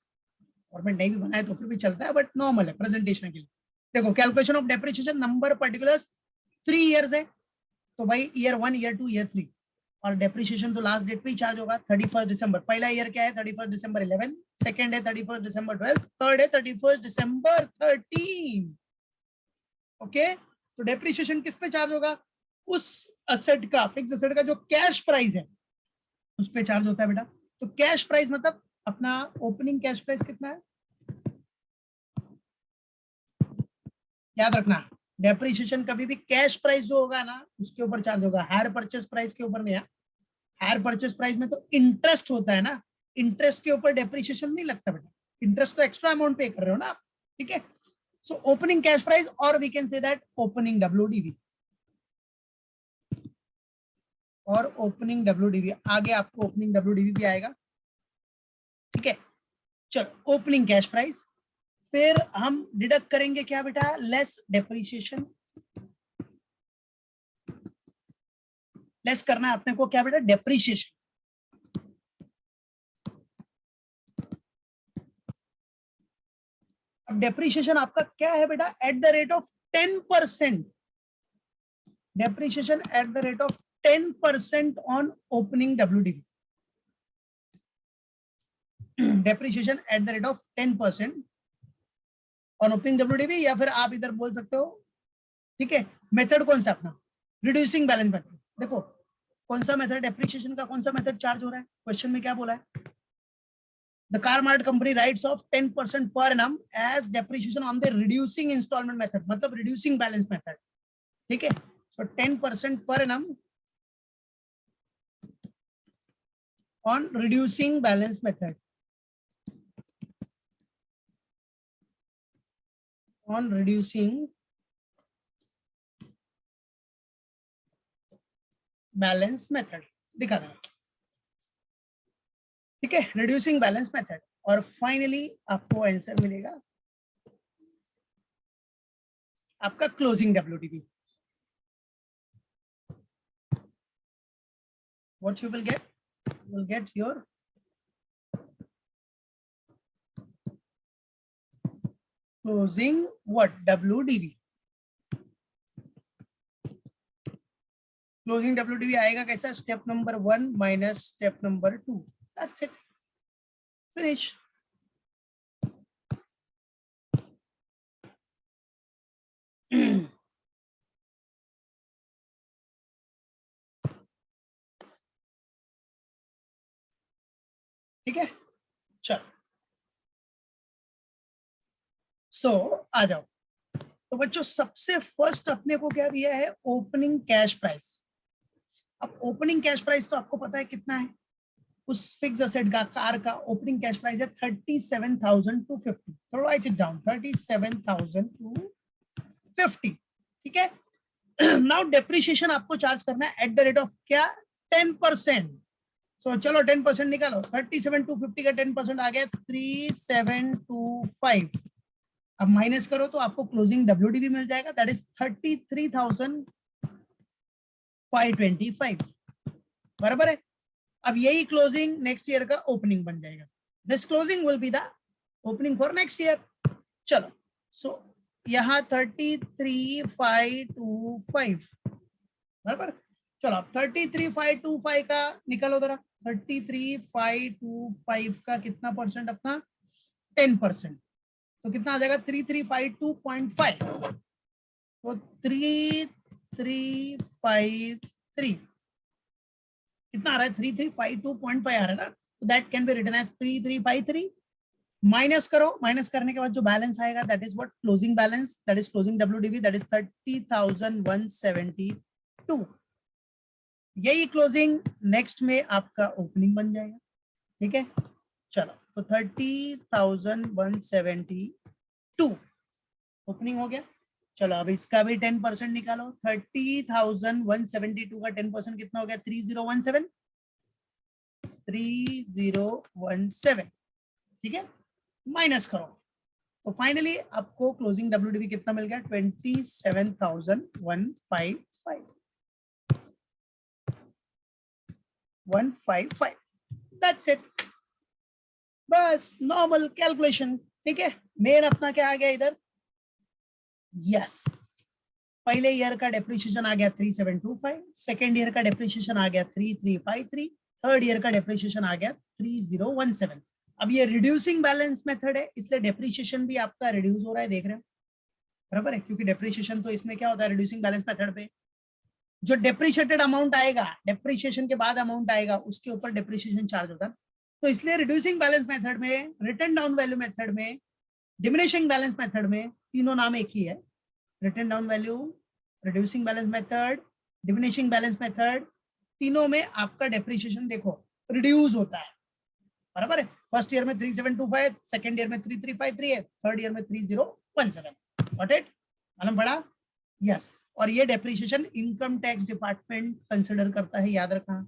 फॉर्मेट नहीं भी बनाए तो फिर भी चलता है, बट नॉर्मल है प्रेजेंटेशन के लिए। देखो calculation of depreciation, number particulars 3 years है, तो भाई ईयर 1, ईयर 2, ईयर 3, और डेप्रिसिएशन तो लास्ट डेट पे ही चार्ज होगा, 31 दिसंबर, पहला ईयर क्या है 31 दिसंबर 11, सेकंड है 31 दिसंबर 12, थर्ड है 31 दिसंबर 13, ओके। तो डेप्रिसिएशन किस पे चार्ज होगा, उस असेट का, फिक्स असेट का जो कैश प्राइस है उस पे चार्ज होता है बेटा। तो कैश प्राइस मतलब अपना ओपनिंग कैश प्राइस कितना है, याद रखना, डेप्रिसिएशन कभी भी कैश प्राइस जो होगा ना उसके ऊपर चार्ज होगा, हायर परचेस प्राइस के ऊपर नहीं है। हायर परचेस प्राइस में तो इंटरेस्ट होता है ना, इंटरेस्ट के ऊपर डेप्रिसिएशन नहीं लगता बेटा, इंटरेस्ट तो एक्स्ट्रा अमाउंट पे कर रहे हो ना आप, ठीक है। सो ओपनिंग कैश प्राइस, और we can say that opening WDV, और ओपनिंग डब्ल्यूडीवी, आगे आपको ओपनिंग डब्ल्यूडीवी भी आएगा, ठीक है। चलो ओपनिंग कैश प्राइस, फिर हम डिडक्ट करेंगे क्या बेटा, लेस डेप्रिसिएशन, लेस करना है अपने को क्या बेटा, डेप्रिसिएशन। अब डेप्रिसिएशन आपका क्या है बेटा, eight the rate of 10%, depreciation eight the rate of 10% on opening WDV, depreciation eight the rate of 10% on opening WDV, या फिर आप इधर बोल सकते हो, ठीक है। मेथड कौन सा अपना, रिड्यूसिंग बैलेंस मेथड। देखो कौन सा मेथड, डेप्रिसिएशन का कौन सा मेथड चार्ज हो रहा है, क्वेश्चन में क्या बोला है, the car mart company writes off 10% per annum as depreciation on the reducing installment method, मतलब रिड्यूसिंग बैलेंस मेथड, ठीक है। So 10% per annum on reducing balance method, on reducing balance method दिखा देना, ठीक है, रिड्यूसिंग बैलेंस मेथड। और फाइनली आपको आंसर मिलेगा आपका closing WDV, what you will get, you will get your closing what, WDV, closing WDV आएगा कैसा, step number 1 minus step number 2, that's it, finish. ठीक है, चलो सो आ जाओ। तो बच्चों सबसे फर्स्ट अपने को क्या दिया है, ओपनिंग कैश प्राइस। अब ओपनिंग कैश प्राइस तो आपको पता है कितना है, उस फिक्स असेट का, कार का ओपनिंग कैश प्राइस है 37,250, थोड़ा राइट इट डाउन, 37,250, ठीक है। नाउ डेप्रिसिएशन आपको चार्ज करना है एट द रेट ऑफ क्या, 10%। सो चलो 10% निकालो, 37,250 का 10% आ गया 3,725, अब माइनस करो तो आपको क्लोजिंग WDV मिल जाएगा, दैट इज 33,525, बराबर है। अब यही क्लोजिंग नेक्स्ट ईयर का ओपनिंग बन जाएगा, this closing will be the opening for next year. चलो सो यहाँ 33,525, बराबर। चलो अब 33,525 का निकालो जरा, 33,525 का कितना परसेंट अपना, 10%, तो कितना आ जाएगा 3352.5, तो 3353 कितना आ रहा है, 3352.5 आ रहा है ना, तो that can be written as 3353। Minus करो, माइनस करने के बाद जो बैलेंस आएगा that is what, closing balance, that is closing WDV, that is 30,172। यही क्लोजिंग नेक्स्ट में आपका ओपनिंग बन जाएगा, ठीक है। चलो तो 30,172 ओपनिंग हो गया। चलो अब इसका भी 10% निकालो, 30,172 का 10% कितना हो गया, 3017, 3017, ठीक है। माइनस करो तो फाइनली आपको क्लोजिंग WDV कितना मिल गया, 27,155, दैट्स इट, बस नॉर्मल कैलकुलेशन, ठीक है। मेन अपना क्या आ गया इधर, यस, पहले ईयर का डेप्रिसिएशन आ गया 3725, सेकेंड ईयर का डेप्रिसिएशन आ गया 3353, थर्ड ईयर का डेप्रिसिएशन आ गया 3017। अब ये रिड्यूसिंग बैलेंस मेथड है, इसलिए डेप्रिसिएशन भी आपका रिड्यूस हो रहा है, देख रहे हो, बराबर है, क्योंकि डेप्रिसिएशन तो इसमें क्या होता है, रिड्यूसिंग बैलेंस मेथड पे जो डेप्रिशिएटेड अमाउंट आएगा, डेप्रिसिएशन के बाद अमाउंट आएगा, उसके ऊपर डेप्रिसिएशन चार्ज होता है। तो इसलिए रिड्यूसिंग बैलेंस मेथड में, रिटर्न डाउन वैल्यू मेथड में, डिमिनिशिंग बैलेंस मेथड में, तीनों नाम एक ही है, return down value, reducing balance method, diminishing balance method, तीनों में आपका डेप्रिसिएशन देखो रिड्यूस होता है, बराबर है। फर्स्ट ईयर में 3725, सेकंड ईयर में 3353 है, थर्ड ईयर में 3017, गॉट इट, मालूम पड़ा, यस। और ये depreciation income tax department consider करता है, याद रखना,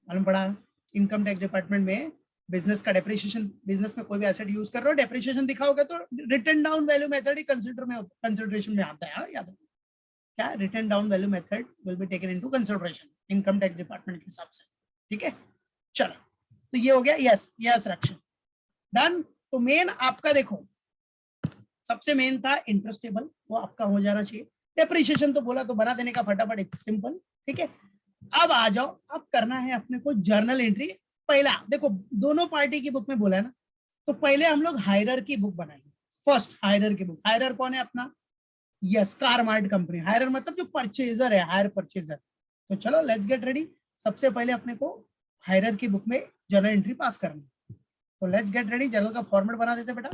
मालूम पड़ा। इनकम टैक्स डिपार्टमेंट में बिजनेस का डेप्रिसिएशन, बिजनेस में कोई भी एसेट यूज कर रहे हो, डेप्रिसिएशन दिखाओगे तो रिटर्न डाउन वैल्यू मेथड ही कंसिडरेशन में आता है, याद रखना, क्या, return down value method will be taken into consideration income tax department के हिसाब से, ठीक है। चलो तो ये हो गया, यस यस रक्षण, डन। तो मेन आपका देखो, सबसे मेन था इंटरेस्ट टेबल, वो आपका हो जाना चाहिए, डेप्रिसिएशन तो बोला तो बना देने का फटाफट, इट्स सिंपल, ठीक है। अब आ जाओ, अब करना है अपने को जर्नल एंट्री। पहला देखो, दोनों पार्टी की बुक में बोला है ना, तो पहले हम लोग हायरर की बुक बनाएंगे, फर्स्ट हायरर की बुक। हायरर कौन है अपना, यस, कारमार्ट कंपनी। हायरर मतलब जो परचेजर है, हायर परचेजर। तो चलो लेट्स गेट रेडी, सबसे पहले अपने को हायरर की बुक में जर्नल एंट्री पास करनी है, तो लेट्स गेट रेडी, जर्नल का फॉर्मेट बना देते बेटा,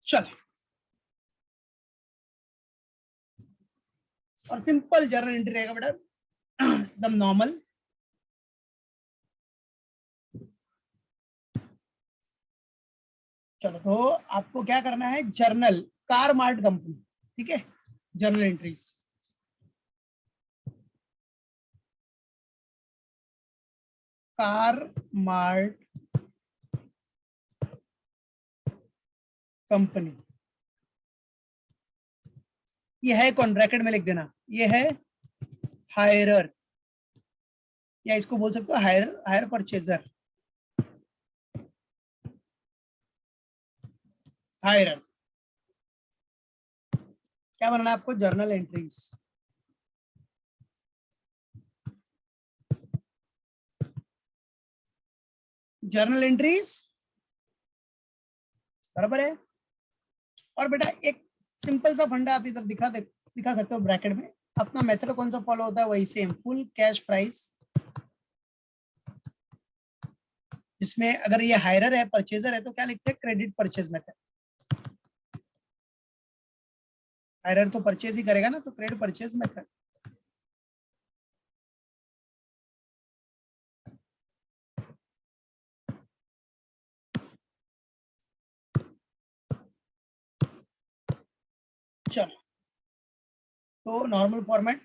चलो। और सिंपल जर्नल एंट्री रहेगा बेटा, एकदम नॉर्मल। चलो तो आपको क्या करना है, जर्नल कार मार्ट कंपनी, ठीक है, journal entries, car mart company. ये है कौन, ब्रैकेट में लिख देना, ये है हायरर, या इसको बोल सकते हो हायर, हायर परचेजर, हायरर। क्या बनाना है आपको, जर्नल एंट्रीज, जर्नल एंट्रीज, बराबर है। और बेटा एक सिंपल सा फंडा आप इधर दिखा सकते हो ब्रैकेट में, अपना मेथड कौन सा फॉलो होता है, वही सेम, फुल कैश प्राइस। इसमें अगर ये हायरर है, परचेजर है, तो क्या लिखते हैं, क्रेडिट परचेज मेथड। हायरर तो परचेज ही करेगा ना, तो क्रेडिट परचेज मेथड। चलो तो normal format,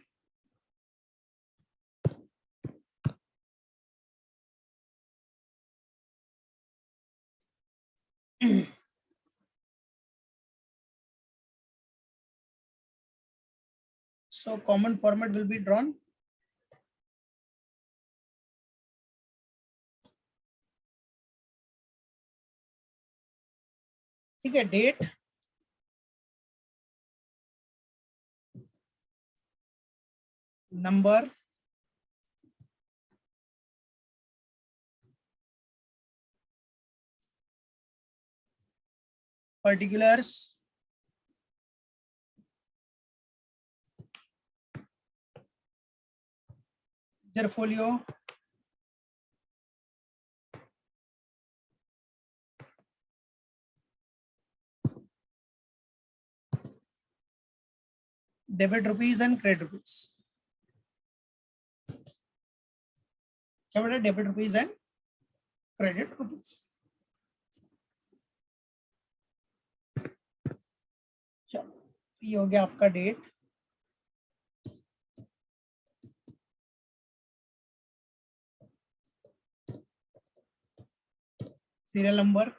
So common format will be drawn. ठीक है, date, number, particulars, portfolio, debit rupees and credit rupees. क्या बेटा, debit rupees and credit rupees. चलो, ये हो गया आपका डेट, सीरियल नंबर,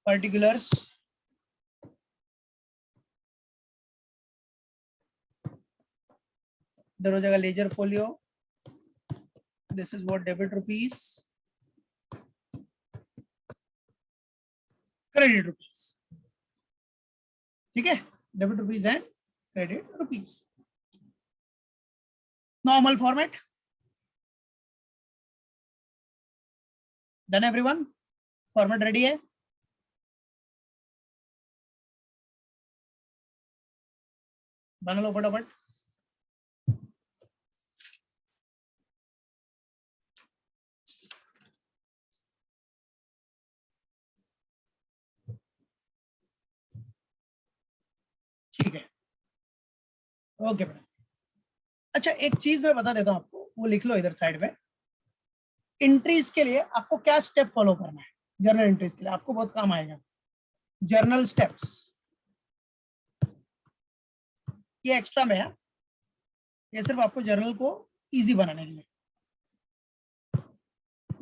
पर्टिकुलर्स, इधर हो जाएगा ledger folio. This is what debit rupees, credit rupees. ठीक है, debit rupees and credit rupees. Normal format. Done everyone? Format ready है? बना लो फटाफट. ठीक है, ओके बेटा. अच्छा, एक चीज मैं बता देता हूं आपको, वो लिख लो इधर साइड में. एंट्रीज के लिए आपको क्या स्टेप फॉलो करना है? जर्नल एंट्रीज के लिए आपको बहुत काम आएगा. जर्नल स्टेप्स, ये एक्स्ट्रा में है, ये सिर्फ आपको जर्नल को इजी बनाने के लिए.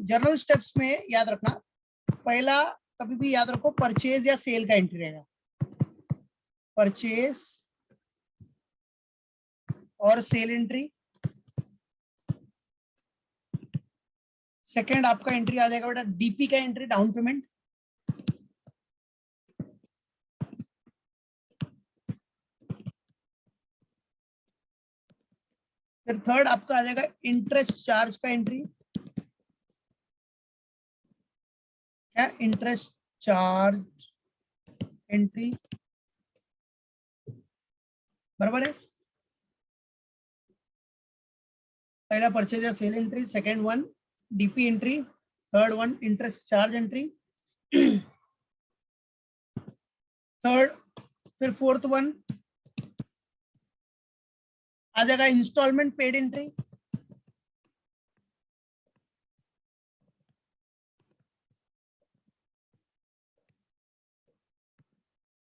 जर्नल स्टेप्स में याद रखना, पहला कभी भी याद रखो परचेज या सेल का एंट्री रहेगा. परचेज और सेल एंट्री. सेकंड आपका एंट्री आ जाएगा बेटा डीपी का एंट्री, डाउन पेमेंट. फिर थर्ड आपका आ जाएगा इंटरेस्ट चार्ज का एंट्री. क्या? Interest charge entry. बराबर है. पहला परचेज या sale entry, second one DP entry, third one interest charge entry. Third, फिर फोर्थ वन आ जाएगा इंस्टॉलमेंट पेड एंट्री.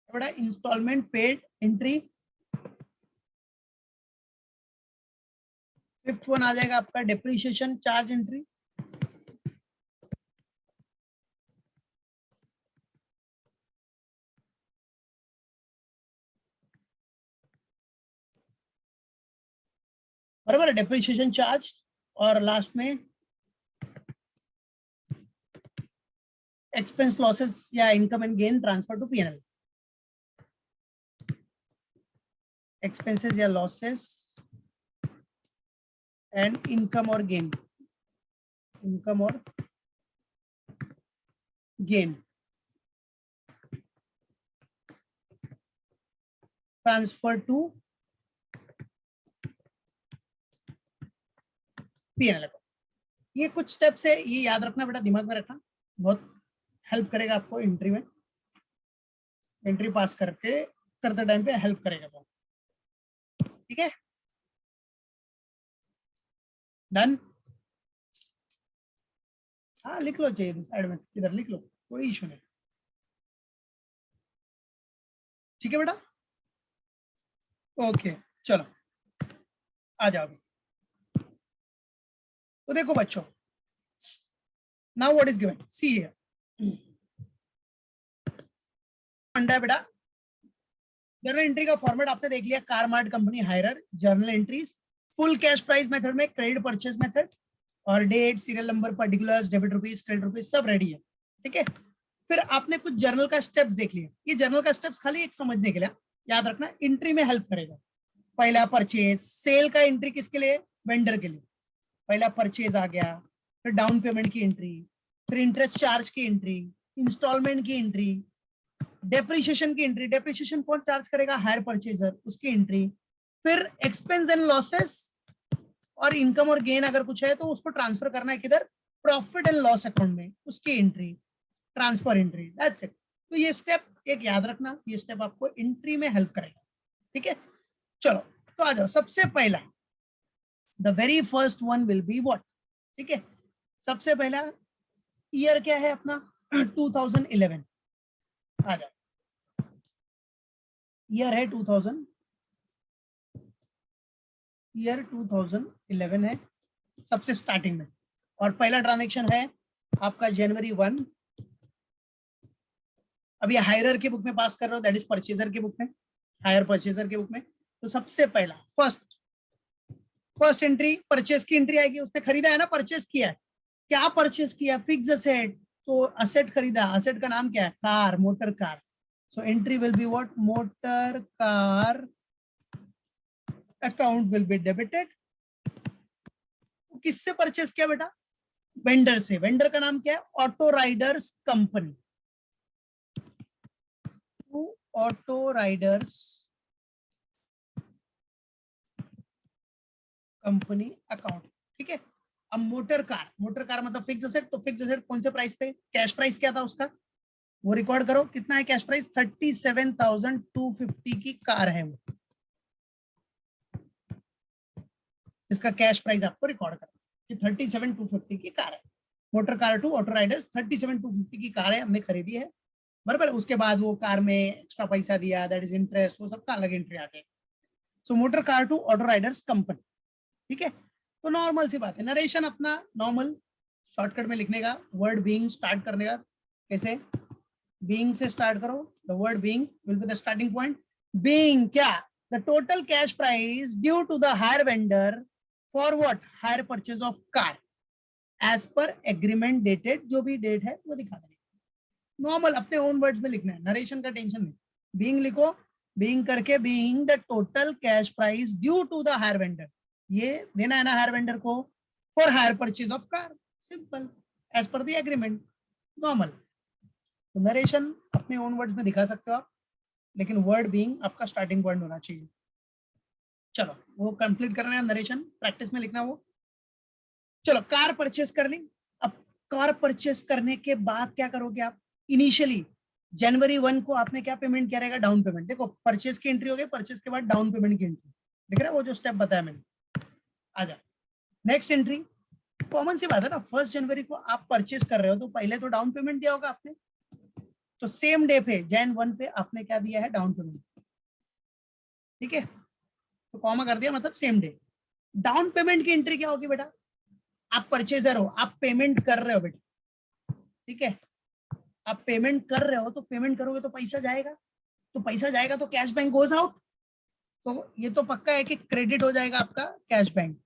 बड़ा installment paid entry. Fifth one आ जाएगा आपका डेप्रिसिएशन चार्ज एंट्री. बराबर है, डेप्रिसिएशन चार्ज. और लास्ट में एक्सपेंस लॉसेस या income and gain transfer to PNL. Expenses या लॉसेस एंड इनकम और गेन, इनकम और गेन ट्रांसफर टू पीएनएल. ये कुछ स्टेप्स है, ये याद रखना बेटा, दिमाग में रखना, बहुत हेल्प करेगा आपको एंट्री में. एंट्री पास करते टाइम पे हेल्प करेगा बहुत. ठीक है, डन. हाँ लिख लो, चाहिए साइड में इधर लिख लो, कोई इशू नहीं. ठीक है बेटा, ओके. चलो आ जाओ. तो देखो बच्चों, now what is given, see here. फंडा है बेटा। जर्नल एंट्री का फॉर्मेट आपने देख लिया, car mart company hirer, journal entries, full cash price method में, क्रेडिट परचेज मेथड, और date, serial number, particulars, debit rupees, credit rupees सब रेडी है। ठीक है, फिर आपने कुछ जर्नल का स्टेप्स देख लिया। ये जर्नल का स्टेप्स खाली एक समझने के लिए, याद रखना, एंट्री में हेल्प करेगा। पहला परचेज, सेल का एंट्री किसके लिए, वेंडर के लिए। पहला परचेज आ गया, फिर डाउन पेमेंट की एंट्री, फिर इंटरेस्ट चार्ज की एंट्री, इंस्टॉलमेंट की एंट्री, डेप्रिसिएशन की एंट्री, डेप्रिसिएशन कौन चार्ज करेगा, हायर परचेजर, उसकी एंट्री, फिर एक्सपेंस एंड लॉसेस और इनकम और गेन अगर कुछ है तो उसको ट्रांसफर करना है किधर, प्रॉफिट एंड लॉस अकाउंट में, उसकी entry, transfer entry, that's it. तो ये स्टेप एक याद रखना, ये स्टेप आपको एंट्री में हेल्प करेगा। ठीक है, चलो तो आ जाओ। सबसे पहला, the very first one will be what. ठीक है, सबसे पहला ईयर क्या है अपना, 2011। आ जाओ, ईयर है 2000, ईयर 2011 है सबसे स्टार्टिंग में, और पहला ट्रांजैक्शन है आपका जनवरी 1। अब ये हायरर के बुक में पास कर रहे हो, दैट इज परचेजर के बुक में, हायर परचेजर के बुक में। तो सबसे पहला फर्स्ट एंट्री परचेज की एंट्री आएगी। उसने खरीदा है ना, परचेज किया है, क्या परचेज किया, फिक्स असेट। तो असेट खरीदा, असेट का नाम क्या है, car, motor car. So entry will be what, motor car account will be debited. किससे परचेज किया बेटा, वेंडर से। वेंडर का नाम क्या है, auto riders company, auto riders company account. ठीक है, अब मोटर कार मतलब फिक्स असेट, तो फिक्स असेट कौन से प्राइस पे, कैश प्राइस क्या था उसका, वो रिकॉर्ड करो, कितना है कैश प्राइस, 37,250 की कार है वो, इसका कैश प्राइस आपको रिकॉर्ड करना कि 37,250 की कार है। Motor car to auto riders 37,250 की कार है, हमने खरीदी है, बराबर। उसके बाद वो कार में एक्स्ट्रा पैसा दिया, दैट इज इंटरेस्ट, वो सबका अलग एंट्री आते हैं। So motor car to auto riders company. ठीक है, तो नॉर्मल सी बात है, नरेशन अपना नॉर्मल शॉर्टकट में लिखने का, वर्ड बीइंग स्टार्ट करने का, कैसे, बीइंग से स्टार्ट करो, the word being will be the starting point. Being क्या, the total cash price due to the hire vendor for what, hire purchase of car as per agreement dated, जो भी डेट है वो दिखा देंगे। नॉर्मल अपने ओन वर्ड्स में लिखना है, नरेशन का टेंशन नहीं। बीइंग लिखो, बीइंग करके being the total cash price due to the hire vendor, ये देना है ना हायर वेंडर को, for hire purchase of car, simple, as per the agreement, normal. तो नरेशन अपने ओन वर्ड्स में दिखा सकते हो आप, लेकिन वर्ड बीइंग आपका स्टार्टिंग पॉइंट होना चाहिए। चलो वो कंप्लीट करना है, नरेशन प्रैक्टिस में लिखना वो। चलो कार परचेस कर ली। अब कार परचेस करने के बाद क्या करोगे आप, इनिशियली जनवरी 1 को आपने क्या पेमेंट किया रहेगा, डाउन पेमेंट। देखो परचेस की एंट्री हो गई, परचेस के बाद डाउन पेमेंट की एंट्री दिख रहा है, वो जो स्टेप बताया मैंने। आ जा नेक्स्ट एंट्री, कॉमन सी बात है ना, 1 जनवरी को आप परचेस कर रहे हो तो पहले तो डाउन पेमेंट दिया होगा आपने, तो सेम डे पे जैन 1 पे आपने क्या दिया है, डाउन पेमेंट। ठीक है, तो कॉमा कर दिया मतलब सेम डे। डाउन पेमेंट की एंट्री क्या होगी बेटा, आप परचेजर हो, आप पेमेंट कर रहे हो बेटा। ठीक है, आप पेमेंट कर रहे हो, तो पेमेंट करोगे तो पैसा जाएगा, तो पैसा जाएगा तो कैश बैंक गोज आउट। तो ये तो पक्का है कि क्रेडिट हो जाएगा आपका कैश बैंक,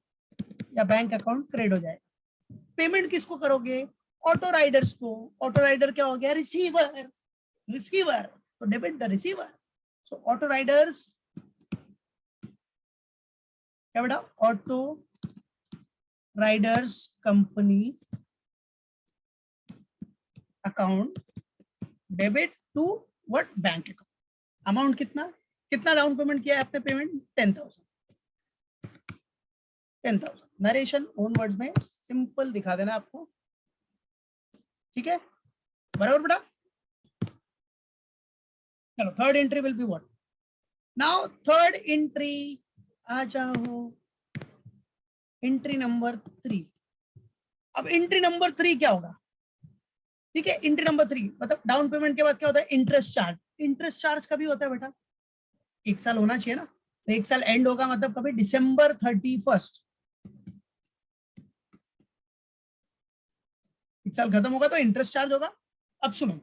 या बैंक अकाउंट क्रेडिट हो जाएगा। पेमेंट किसको करोगे, ऑटो राइडर्स को। ऑटो राइडर क्या हो गया, रिसीवर, रिसीवर, तो debit the receiver. So auto riders क्या बेटा, auto riders company account debit to what, bank account. Amount कितना, कितना डाउन पेमेंट किया है आपने, पेमेंट 10,000। 10,000 नरेशन ओन वर्ड्स में सिंपल दिखा देना आपको। ठीक है, बराबर बेटा। चलो third entry will be what, now third entry आ जाओ, एंट्री नंबर 3। अब एंट्री नंबर 3 क्या होगा, ठीक है, एंट्री नंबर 3 मतलब डाउन पेमेंट के बाद क्या होता है, इंटरेस्ट चार्ज। इंटरेस्ट चार्ज कभी होता है बेटा, 1 साल होना चाहिए ना, तो 1 साल एंड होगा मतलब कभी December 31st, 1 साल खत्म होगा तो इंटरेस्ट चार्ज होगा। अब सुनो,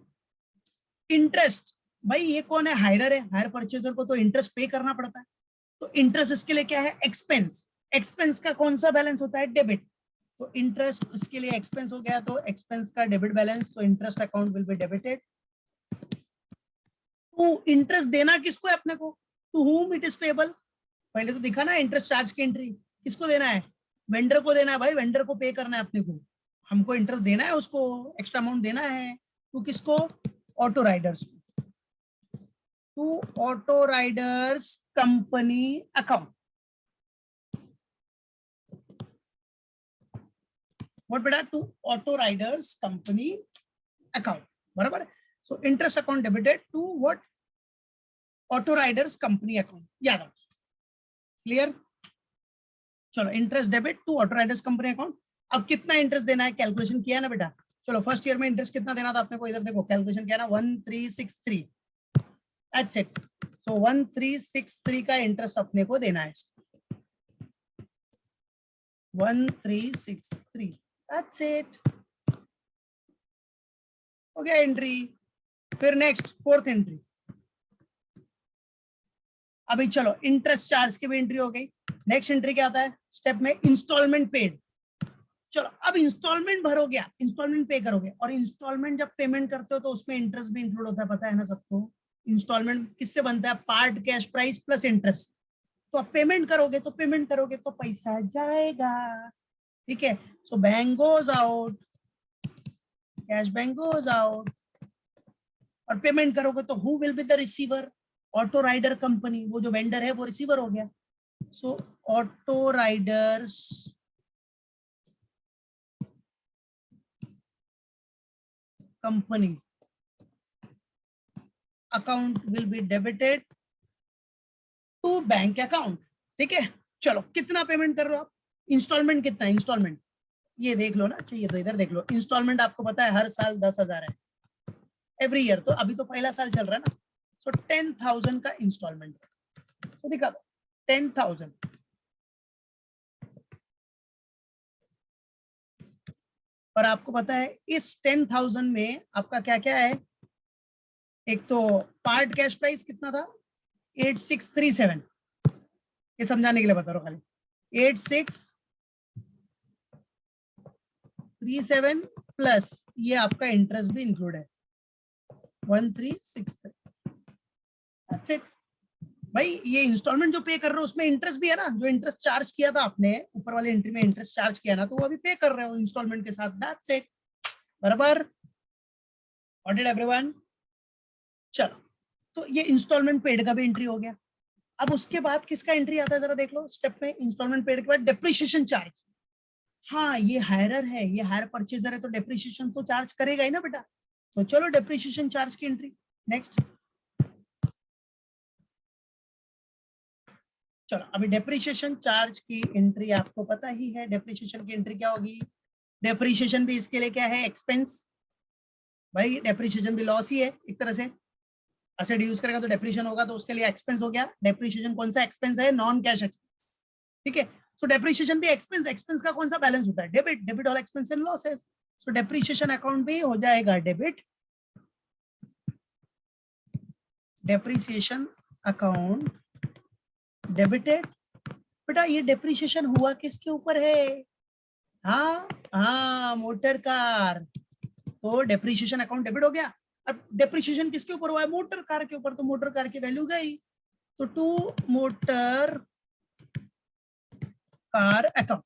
इंटरेस्ट भाई ये कौन है, हायरर है, हायर परचेजर को तो इंटरेस्ट पे करना पड़ता है, तो इंटरेस्ट इसके लिए क्या है, एक्सपेंस। एक्सपेंस का कौन सा बैलेंस होता है, डेबिट, तो इंटरेस्ट इसके लिए एक्सपेंस हो गया, तो एक्सपेंस का डेबिट बैलेंस, तो interest account will be debited. तो इंटरेस्ट देना किसको है अपने को, to whom it is payable, पहले तो दिखा ना इंटरेस्ट चार्ज की एंट्री, किसको देना है, वेंडर को देना है भाई, वेंडर को पे करना है अपने को, हमको इंटरेस्ट देना है, उसको एक्स्ट्रा अमाउंट देना है, तो किसको, ऑटो राइडर्स को, to auto riders company account. What बेटा, to auto riders company account, बराबर है। So interest account debited to what, auto riders company account, याद रखो, क्लियर। चलो interest debit to auto riders company account. अब कितना इंटरेस्ट देना है, कैलकुलेशन किया ना बेटा, चलो फर्स्ट ईयर में इंटरेस्ट कितना देना था आपने को, इधर देखो कैलकुलेशन किया ना, 1363, दैट्स इट। सो 1363 का इंटरेस्ट अपने को देना है, 1363, दैट्स इट, हो गया एंट्री। फिर नेक्स्ट फोर्थ एंट्री, अभी चलो इंटरेस्ट चार्ज की भी एंट्री हो गई। नेक्स्ट एंट्री क्या आता है स्टेप में, इंस्टॉलमेंट पेड। चलो अब इंस्टॉलमेंट भरोगे आप, इंस्टॉलमेंट पे करोगे, और इंस्टॉलमेंट जब पेमेंट करते हो तो उसमें इंटरेस्ट भी इंक्लूड होता है, पता है ना सबको। इंस्टॉलमेंट किससे बनता है, part cash price plus interest. तो आप पेमेंट करोगे तो पैसा जाएगा, ठीक है। So bank goes out, cash bank goes out, और पेमेंट करोगे तो who will be the receiver, auto rider company, वो जो वेंडर है वो रिसीवर हो गया। So auto riders company account will be debited to bank account, ठीक है। चलो कितना पेमेंट कर रहे हो आप, इंस्टॉलमेंट कितना है, इंस्टॉलमेंट ये देख लो ना, चाहिए तो इधर देख लो, इंस्टॉलमेंट आपको पता है हर साल 10,000 है एवरी ईयर, तो अभी तो पहला साल चल रहा है ना, सो 10,000 का इंस्टॉलमेंट, तो दिखा दो 10,000। और आपको पता है इस 10,000 में आपका क्या क्या है, एक तो पार्ट कैश प्राइस कितना था 8637, ये समझाने के लिए बता रहा हूँ खाली, 8637 प्लस ये आपका इंटरेस्ट भी इंक्लूड है 1363, दैट्स इट। भाई ये इंस्टॉलमेंट जो पे कर रहे हो उसमें इंटरेस्ट भी है ना, जो इंटरेस्ट चार्ज किया था आपने ऊपर वाले एंट्री में इंटरेस्ट चार्ज किया ना, तो वो अभी पे कर रहे हो इंस्टॉलमेंट के साथ, दैट्स इट, बराबर। Got it everyone. चलो तो ये इंस्टॉलमेंट पेड का भी एंट्री हो गया। अब उसके बाद किसका एंट्री आता है जरा देख लो स्टेप में, इंस्टॉलमेंट पेड के बाद डेप्रिसिएशन चार्ज। हाँ ये हायरर है, ये हायर परचेजर है, तो डेप्रिसिएशन तो चार्ज करेगा ही ना बेटा, तो चलो डेप्रिसिएशन चार्ज की एंट्री। नेक्स्ट चलो अभी डेप्रिसिएशन चार्ज की एंट्री आपको पता ही है, डेप्रिसिएशन की एंट्री क्या होगी, डेप्रिसिएशन भी इसके लिए क्या है, एक्सपेंस। भाई डेप्रिसिएशन भी लॉस ही है एक तरह से, एसेट यूज करेगा तो डेप्रिसिएशन होगा, तो उसके लिए एक्सपेंस हो गया। डेप्रिसिएशन कौन सा एक्सपेंस है, नॉन कैश एक्सपेंस, ठीक है। सो डेप्रिसिएशन भी एक्सपेंस, एक्सपेंस का कौन सा बैलेंस होता है, debit, debit all expense and losses, so depreciation account भी हो जाएगा डेबिट, डेप्रिसिएशन अकाउंट डेबिटेड। बेटा ये डेप्रिसिएशन हुआ किसके ऊपर है, हाँ हाँ मोटर कार, तो डेप्रिसिएशन अकाउंट डेबिट हो गया। अब डेप्रिसिएशन किसके ऊपर हुआ है, मोटर कार के ऊपर, तो मोटर कार की वैल्यू गई, तो टू मोटर कार अकाउंट।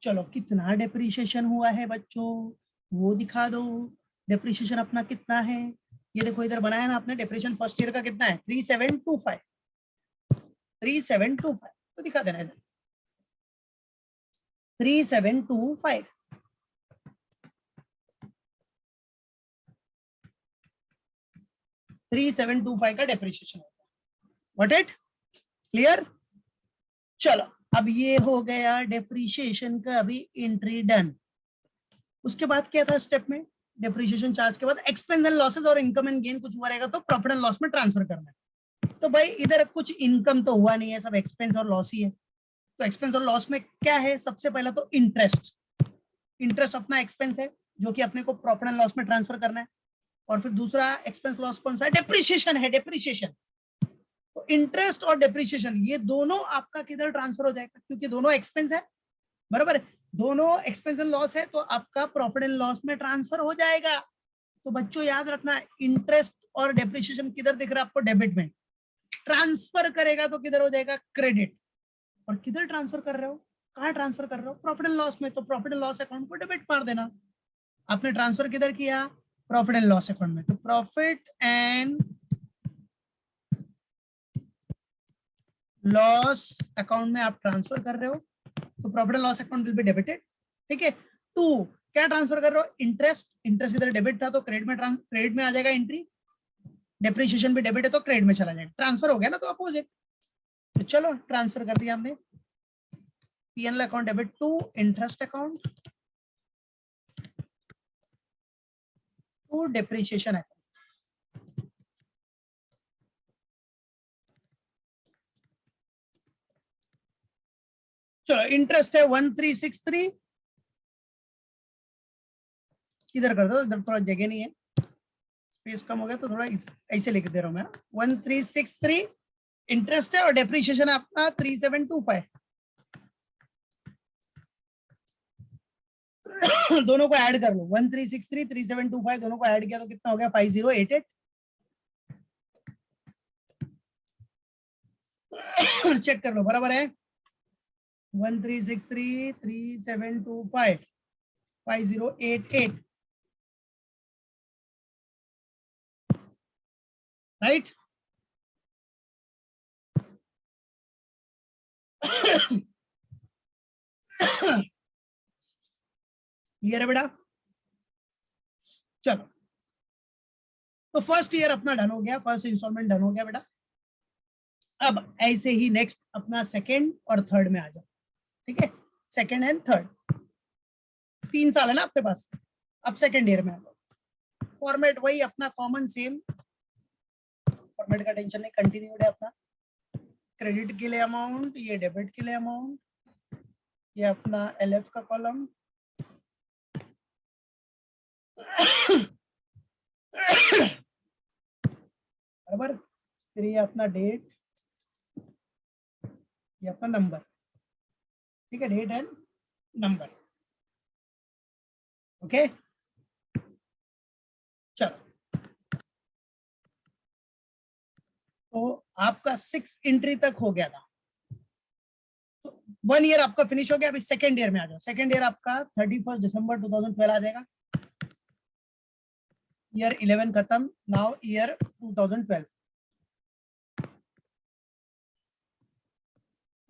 चलो कितना डेप्रिसिएशन हुआ है बच्चों वो दिखा दो, डेप्रिसिएशन अपना कितना है, ये देखो इधर बनाया ना आपने, डेप्रिसिएशन फर्स्ट ईयर का कितना है 3725, 3725, तो दिखा देना इधर 3725, 3725 का डेप्रिसिएशन होगा, व्हाट इट क्लियर। चलो अब ये हो गया डेप्रिसिएशन का अभी एंट्री डन। उसके बाद क्या था स्टेप में, डेप्रिसिएशन चार्ज के बाद एक्सपेंस एंड लॉसेस और इनकम एंड गेन कुछ हुआ रहेगा तो प्रॉफिट एंड लॉस में ट्रांसफर करना है। तो भाई इधर कुछ इनकम तो हुआ नहीं है, सब एक्सपेंस और लॉस ही है। तो एक्सपेंस और लॉस में क्या है, सबसे पहला तो इंटरेस्ट, इंटरेस्ट अपना एक्सपेंस है जो कि अपने को प्रॉफिट एंड लॉस में ट्रांसफर करना है। और फिर दूसरा एक्सपेंस लॉस कौन सा है, डेप्रिसिएशन है, डेप्रिसिएशन। तो इंटरेस्ट और डेप्रिसिएशन ये दोनों आपका किधर ट्रांसफर हो जाएगा, क्योंकि दोनों एक्सपेंस है, बराबर है, दोनों एक्सपेंस एंड लॉस है, तो आपका प्रॉफिट एंड लॉस में ट्रांसफर हो जाएगा। तो बच्चों याद रखना, इंटरेस्ट और डेप्रिसिएशन किधर दिख रहा है आपको, डेबिट में। ट्रांसफर करेगा तो किधर हो जाएगा, क्रेडिट। और किधर ट्रांसफर कर रहे हो, कहाँ ट्रांसफर कर रहे हो, प्रॉफिट एंड लॉस में, तो प्रॉफिट एंड लॉस अकाउंट को डेबिट मार देना। आपने ट्रांसफर किधर किया, प्रॉफिट एंड लॉस अकाउंट में, तो प्रॉफिट एंड लॉस अकाउंट में आप ट्रांसफर कर रहे हो, तो profit and loss account will be debited, ठीक है। टू, क्या ट्रांसफर कर रहे हो, इंटरेस्ट, इंटरेस्ट इधर डेबिट था तो क्रेडिट में आ जाएगा एंट्री, डेप्रिसिएशन भी डेबिट है तो क्रेडिट में चला जाएगा, ट्रांसफर हो गया ना, तो अपोजिट। तो चलो ट्रांसफर कर दिया हमने, PNL account debit to interest account to depreciation account. चलो इंटरेस्ट है 1363, इधर कर दो, इधर थोड़ा जगह नहीं है, स्पेस कम हो गया तो थोड़ा ऐसे लिख दे रहा हूं मैं, 1363 इंटरेस्ट है और डेप्रिसिएशन आपका 3725। दोनों को ऐड कर लो, 1363 3725 दोनों को ऐड किया तो कितना हो गया, 5088। चेक कर लो, बराबर है, 1363 3725 5088, राइट। क्लियर है बेटा, चलो तो फर्स्ट ईयर अपना डन हो गया, फर्स्ट इंस्टॉलमेंट डन हो गया बेटा। अब ऐसे ही नेक्स्ट अपना सेकंड और थर्ड में आ जाओ, ठीक है, सेकंड एंड थर्ड, 3 साल है ना आपके पास। अब सेकंड ईयर में आ जाओ, फॉर्मेट वही अपना कॉमन सेम, फॉर्मेट का टेंशन नहीं, कंटिन्यूड है अपना, क्रेडिट के लिए अमाउंट, ये डेबिट के लिए अमाउंट, ये अपना एलएफ का कॉलम, बराबर, फिर ये अपना डेट, ये अपना नंबर, ठीक है, डेट एंड नंबर, ओके। चलो तो आपका 6 एंट्री तक हो गया था, तो 1 ईयर आपका फिनिश हो गया। अभी सेकंड ईयर में आ जाओ, सेकंड ईयर आपका 31 दिसंबर 2012 आ जाएगा, ईयर 11 खत्म, नाउ ईयर 2012,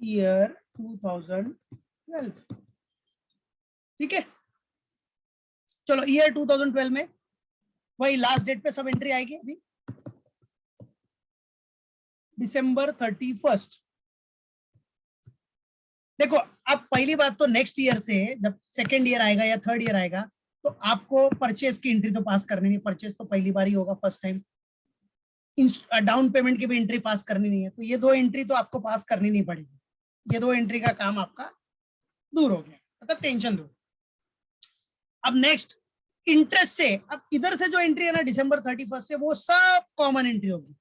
ईयर 2012, ठीक है। चलो ईयर 2012 में वही लास्ट डेट पे सब एंट्री आएगी, अभी दिसंबर 31। देखो अब पहली बात तो नेक्स्ट ईयर से जब सेकेंड ईयर आएगा या थर्ड ईयर आएगा तो आपको परचेज की एंट्री तो पास करनी नहीं, परचेज तो पहली बार ही होगा, फर्स्ट टाइम। डाउन पेमेंट की भी एंट्री पास करनी नहीं है, तो ये 2 एंट्री तो आपको पास करनी नहीं पड़ेगी, ये 2 एंट्री का काम आपका दूर हो गया, मतलब टेंशन दूर। अब नेक्स्ट इंटरेस्ट से, अब इधर से जो एंट्री है ना दिसंबर 31 से, वो सब कॉमन एंट्री होगी,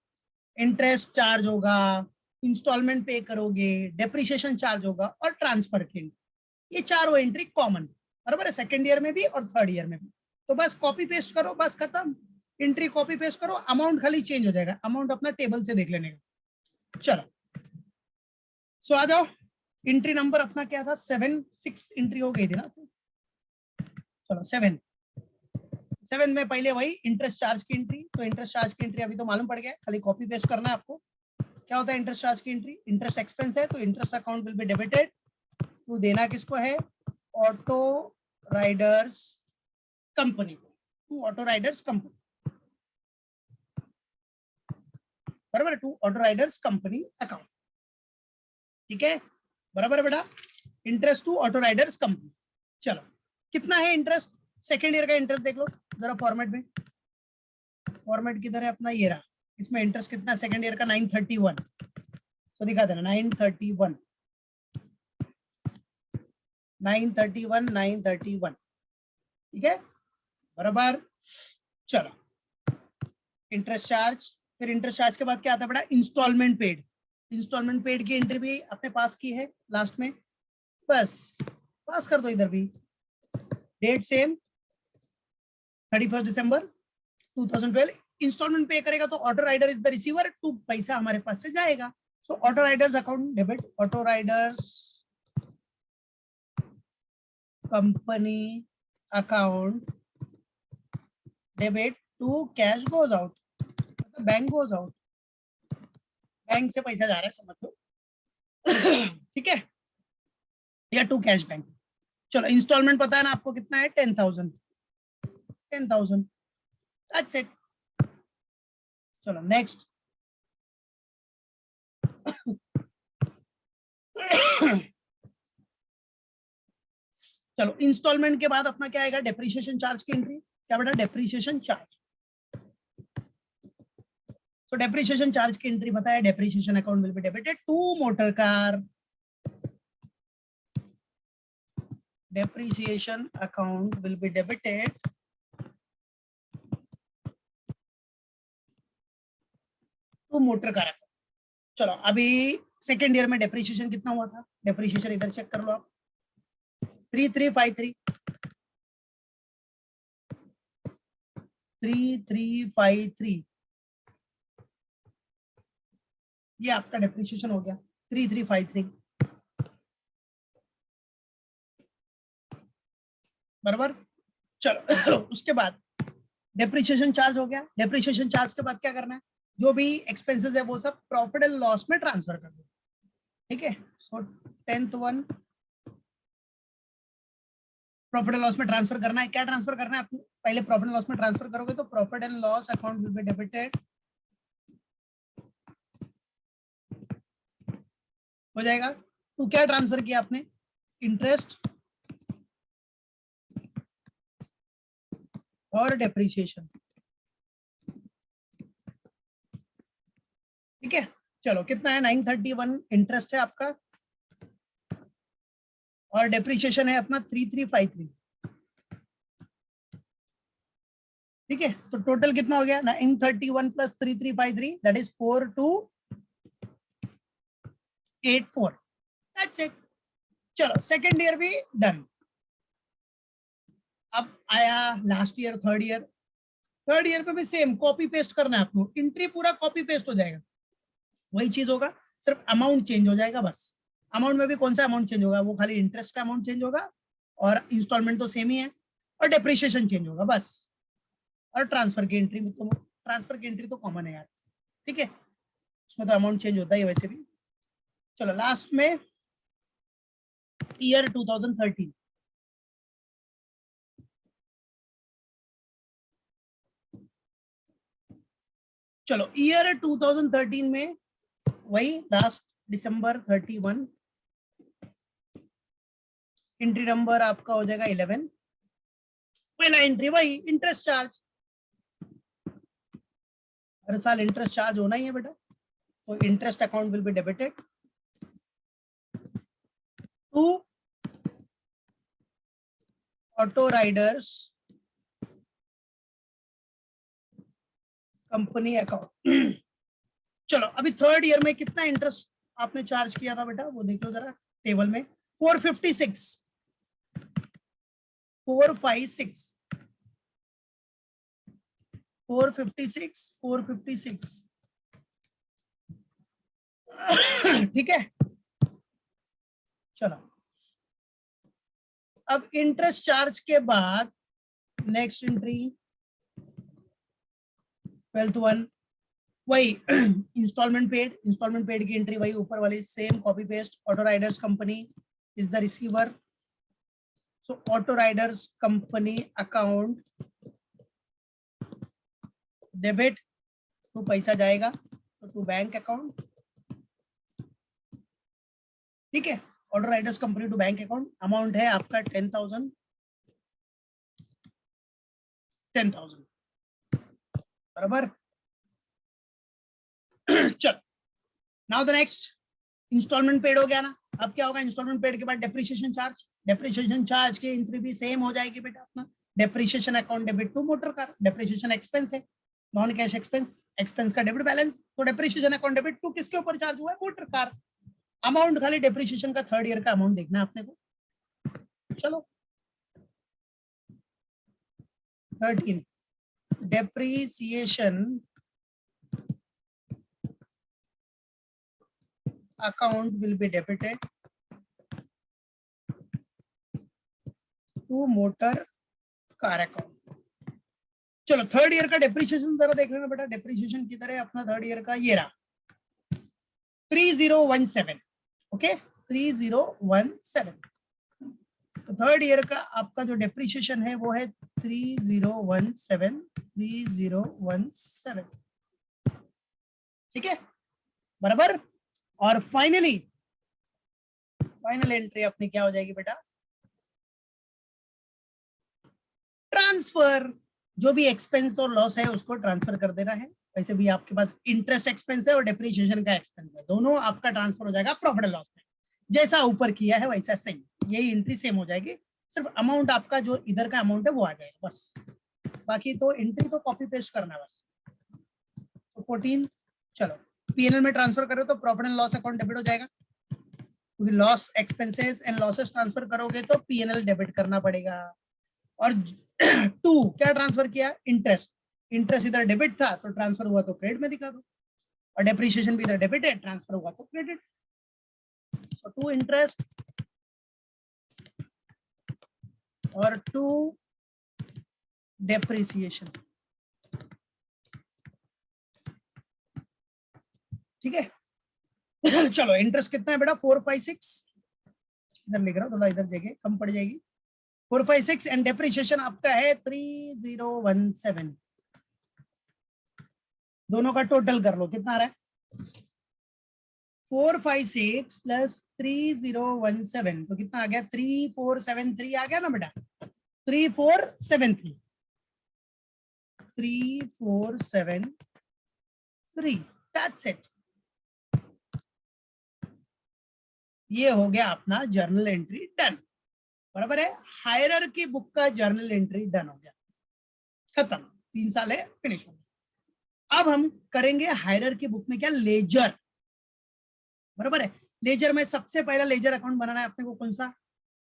इंटरेस्ट चार्ज होगा, इंस्टॉलमेंट पे करोगे, डेप्रिसिएशन चार्ज होगा और ट्रांसफर की, ये चारों एंट्री कॉमन, बराबर है, सेकेंड ईयर में भी और थर्ड ईयर में भी। तो बस कॉपी पेस्ट करो, बस खत्म, एंट्री कॉपी पेस्ट करो, अमाउंट खाली चेंज हो जाएगा, अमाउंट अपना टेबल से देख लेने का। चलो सो आ जाओ, एंट्री नंबर अपना क्या था, 7, 6 एंट्री हो गई थी ना, चलो 7 में पहले वही इंटरेस्ट चार्ज की एंट्री, तो इंटरेस्ट चार्ज की एंट्री अभी तो मालूम पड़ गया, खाली कॉपी पेस्ट करना है आपको। क्या होता है इंटरेस्ट चार्ज की एंट्री, इंटरेस्ट एक्सपेंस है तो interest account will be debited, तो देना किसको है, ऑटो राइडर्स कंपनी को, टू ऑटो राइडर्स कंपनी, बराबर, to auto riders company account, ठीक है, बराबर है बेटा, interest to auto riders company. चलो कितना है इंटरेस्ट, सेकेंड ईयर का इंटरेस्ट देख लो जरा फॉर्मेट में, फॉर्मेट किधर है अपना, ये रहा, इसमें इंटरेस्ट कितना सेकेंड ईयर का 931, तो दिखा देना 931 931 931, ठीक है, बराबर। चलो इंटरेस्ट चार्ज, फिर इंटरेस्ट चार्ज के बाद क्या आता है बेटा, इंस्टॉलमेंट पेड। इंस्टॉलमेंट पेड की एंट्री भी आपने पास की है लास्ट में, बस पास कर दो इधर भी। डेट सेम 31 दिसंबर 2012। इंस्टॉलमेंट पे करेगा तो auto rider is the receiver, to पैसा हमारे पास से जाएगा। So auto riders account debit, auto riders company account debit to cash goes out, मतलब बैंक गोज आउट, बैंक से पैसा जा रहा है समझ लो। ठीक है, या टू कैश बैंक। चलो इंस्टॉलमेंट पता है ना आपको कितना है, 10,000 10,000, दैट्स इट। चलो नेक्स्ट। चलो इंस्टॉलमेंट के बाद अपना क्या आएगा, डेप्रिसिएशन चार्ज की एंट्री। क्या बेटा, डेप्रिसिएशन चार्ज। तो डेप्रिसिएशन चार्ज की एंट्री बताया, depreciation account will be debited to motor car, depreciation account will be debited to motor car account। चलो अभी सेकेंड ईयर में डेप्रिसिएशन कितना हुआ था, डेप्रिसिएशन इधर चेक कर लो आप, 3353 3353, ये आपका डेप्रिसिएशन हो गया 3353 बराबर। चलो उसके बाद डेप्रिसिएशन चार्ज हो गया। डेप्रिसिएशन चार्ज के बाद क्या करना है, जो भी एक्सपेंसेस है वो सब प्रॉफिट एंड लॉस में ट्रांसफर कर दो। ठीक है, सो 10th one profit and loss में ट्रांसफर करना है। क्या ट्रांसफर करना है आपको, पहले प्रॉफिट एंड लॉस में ट्रांसफर करोगे तो profit and loss account will be debited, हो जाएगा। तो क्या ट्रांसफर किया आपने, इंटरेस्ट और डेप्रिसिएशन। ठीक है, चलो कितना है, 931 इंटरेस्ट है आपका और डेप्रिसिएशन है अपना 3353। ठीक है, तो टोटल कितना हो गया, 931 plus 3353, that is 4284। That's it. चलो सेकेंड ईयर भी डन। अब आया last year, third year. Third year पे भी सेम कॉपी पेस्ट करना है आपको, एंट्री पूरा कॉपी पेस्ट हो जाएगा, वही चीज होगा, सिर्फ अमाउंट चेंज हो जाएगा बस। अमाउंट में भी कौन सा अमाउंट चेंज होगा, वो खाली इंटरेस्ट का अमाउंट चेंज होगा और इंस्टॉलमेंट तो सेम ही है, और डेप्रिसिएशन चेंज होगा बस। और ट्रांसफर की एंट्री में तो, ट्रांसफर की एंट्री तो कॉमन है यार। ठीक है, उसमें तो अमाउंट चेंज होता ही है वैसे भी। चलो लास्ट में ईयर 2013। चलो ईयर 2013 में वही लास्ट दिसंबर 31, एंट्री नंबर आपका हो जाएगा 11। पहला एंट्री वही इंटरेस्ट चार्ज, हर साल इंटरेस्ट चार्ज होना ही है बेटा, तो interest account will be debited to auto riders company account. चलो अभी थर्ड ईयर में कितना इंटरेस्ट आपने चार्ज किया था बेटा, वो देख लो जरा टेबल में, 456 456 456 456। ठीक है, चलो अब इंटरेस्ट चार्ज के बाद नेक्स्ट एंट्री 12th वन, वही इंस्टॉलमेंट पेड। इंस्टॉलमेंट पेड की एंट्री वही ऊपर वाली same copy paste, auto riders company is the receiver, so auto riders company account debit, तो पैसा जाएगा तो टू बैंक अकाउंट। ठीक है, auto riders company to bank account, amount है आपका 10,000 बराबर। चल now the next, installment paid हो गया ना, अब क्या होगा, इंस्टॉलमेंट पेड के बाद डेप्रिसिएशन चार्ज। डेप्रिसिएशन चार्ज की एंट्री भी सेम हो जाएगी बेटा अपना, depreciation account debit to motor car, depreciation expense है, नॉन कैश एक्सपेंस, एक्सपेंस का डेबिट बैलेंस, तो डेप्रिसिएशन अकाउंट डेबिट टू किसके ऊपर चार्ज हुआ है, मोटर कार। अमाउंट खाली डेप्रिसिएशन का थर्ड ईयर का अमाउंट देखना है आपने को। चलो 13 depreciation account will be debited to motor car account. चलो थर्ड ईयर का डेप्रिसिएशन जरा देख लेना बेटा, डेप्रिसिएशन किधर है अपना थर्ड ईयर का, ये रहा 3017। ओके 3017। तो थर्ड ईयर का आपका जो डेप्रिसिएशन है वो है 3017। ठीक है बराबर। और फाइनली फाइनल एंट्री अपनी क्या हो जाएगी बेटा, ट्रांसफर। जो भी एक्सपेंस और लॉस है उसको ट्रांसफर कर देना है। वैसे भी आपके पास इंटरेस्ट एक्सपेंस है और डेप्रिसिएशन का एक्सपेंस है, दोनों आपका ट्रांसफर हो जाएगा प्रॉफिट एंड लॉस में। जैसा ऊपर किया है वैसा सेम, यही एंट्री सेम हो जाएगी, सिर्फ अमाउंट आपका जो इधर का अमाउंट है वो आ जाएगा बस। बाकी तो एंट्री तो कॉपी पेस्ट करना है बस। तो 14 चलो पीएनएल में ट्रांसफर करो तो profit and loss account debit हो जाएगा, क्योंकि loss expenses and losses transfer करोगे तो पीएनएल डेबिट करना पड़ेगा। और 2 क्या ट्रांसफर किया, इंटरेस्ट। इंटरेस्ट इधर डेबिट था तो ट्रांसफर हुआ तो क्रेडिट में दिखा दो, और डेप्रिसिएशन भी इधर डेबिट है, ट्रांसफर हुआ तो क्रेडिट। सो 2 इंटरेस्ट और 2 डेप्रिसिएशन। ठीक है चलो इंटरेस्ट कितना है बेटा 456, इधर लिख रहा हूं थोड़ा, इधर जगह कम पड़ जाएगी। 456 एंड डेप्रिसिएशन आपका है 3017। दोनों का टोटल कर लो कितना आ रहा है, 456 प्लस 3017 तो कितना आ गया, 3473 आ गया ना बेटा, 3473 दैट्स इट। ये हो गया अपना जर्नल एंट्री डन, बराबर है। हायरार्की बुक का जर्नल एंट्री डन हो गया, खत्म, 3 साल है फिनिश हो गया। अब हम करेंगे हायरार्की बुक में क्या, लेजर, बराबर है। लेजर में सबसे पहला लेजर अकाउंट बनाना है अपने को, कौन सा,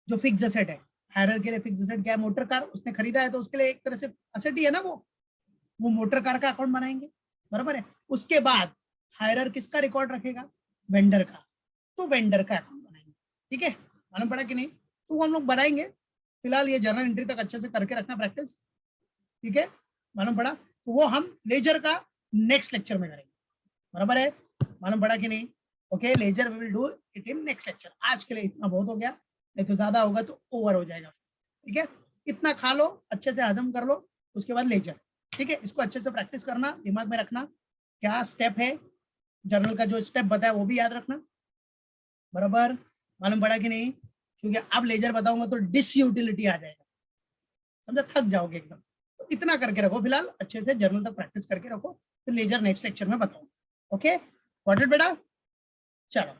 जो फिक्स एसेट है। हायरार्की के लिए फिक्स एसेट क्या है, मोटर कार, उसने खरीदा है तो उसके लिए एक तरह से एसेट ही है ना वो मोटर कार का अकाउंट बनाएंगे, बराबर है। उसके बाद हायरार्की किसका रिकॉर्ड रखेगा, वेंडर का, तो वेंडर का अकाउंट बनाएंगे। ठीक है मालूम पड़ा कि नहीं, तो वो हम लोग बनाएंगे। फिलहाल ये जर्नल एंट्री तक अच्छे से करके रखना प्रैक्टिस, ठीक है मालूम पड़ा। तो वो हम लेजर का नेक्स्ट लेक्चर में करेंगे, बराबर है, मालूम पड़ा कि नहीं। Okay ledger we will do it in next lecture. आज के लिए इतना बहुत हो गया, नहीं तो ज्यादा होगा तो ओवर हो जाएगा। ठीक है इतना खा लो, अच्छे से हजम कर लो, उसके बाद लेजर। ठीक है इसको अच्छे से प्रैक्टिस करना, दिमाग में रखना क्या स्टेप है, जर्नल का जो स्टेप बताया वो भी याद रखना, बराबर मालूम पड़ा कि नहीं। क्योंकि अब लेजर बताऊंगा तो डिसयूटिलिटी आ जाएगा, समझा, थक जाओगे एकदम। तो इतना करके रखो फिलहाल, अच्छे से जर्नल तक प्रैक्टिस करके रखो, फिर लेजर नेक्स्ट लेक्चर में बताऊंगा। ओके गॉट इट बेटा, चलो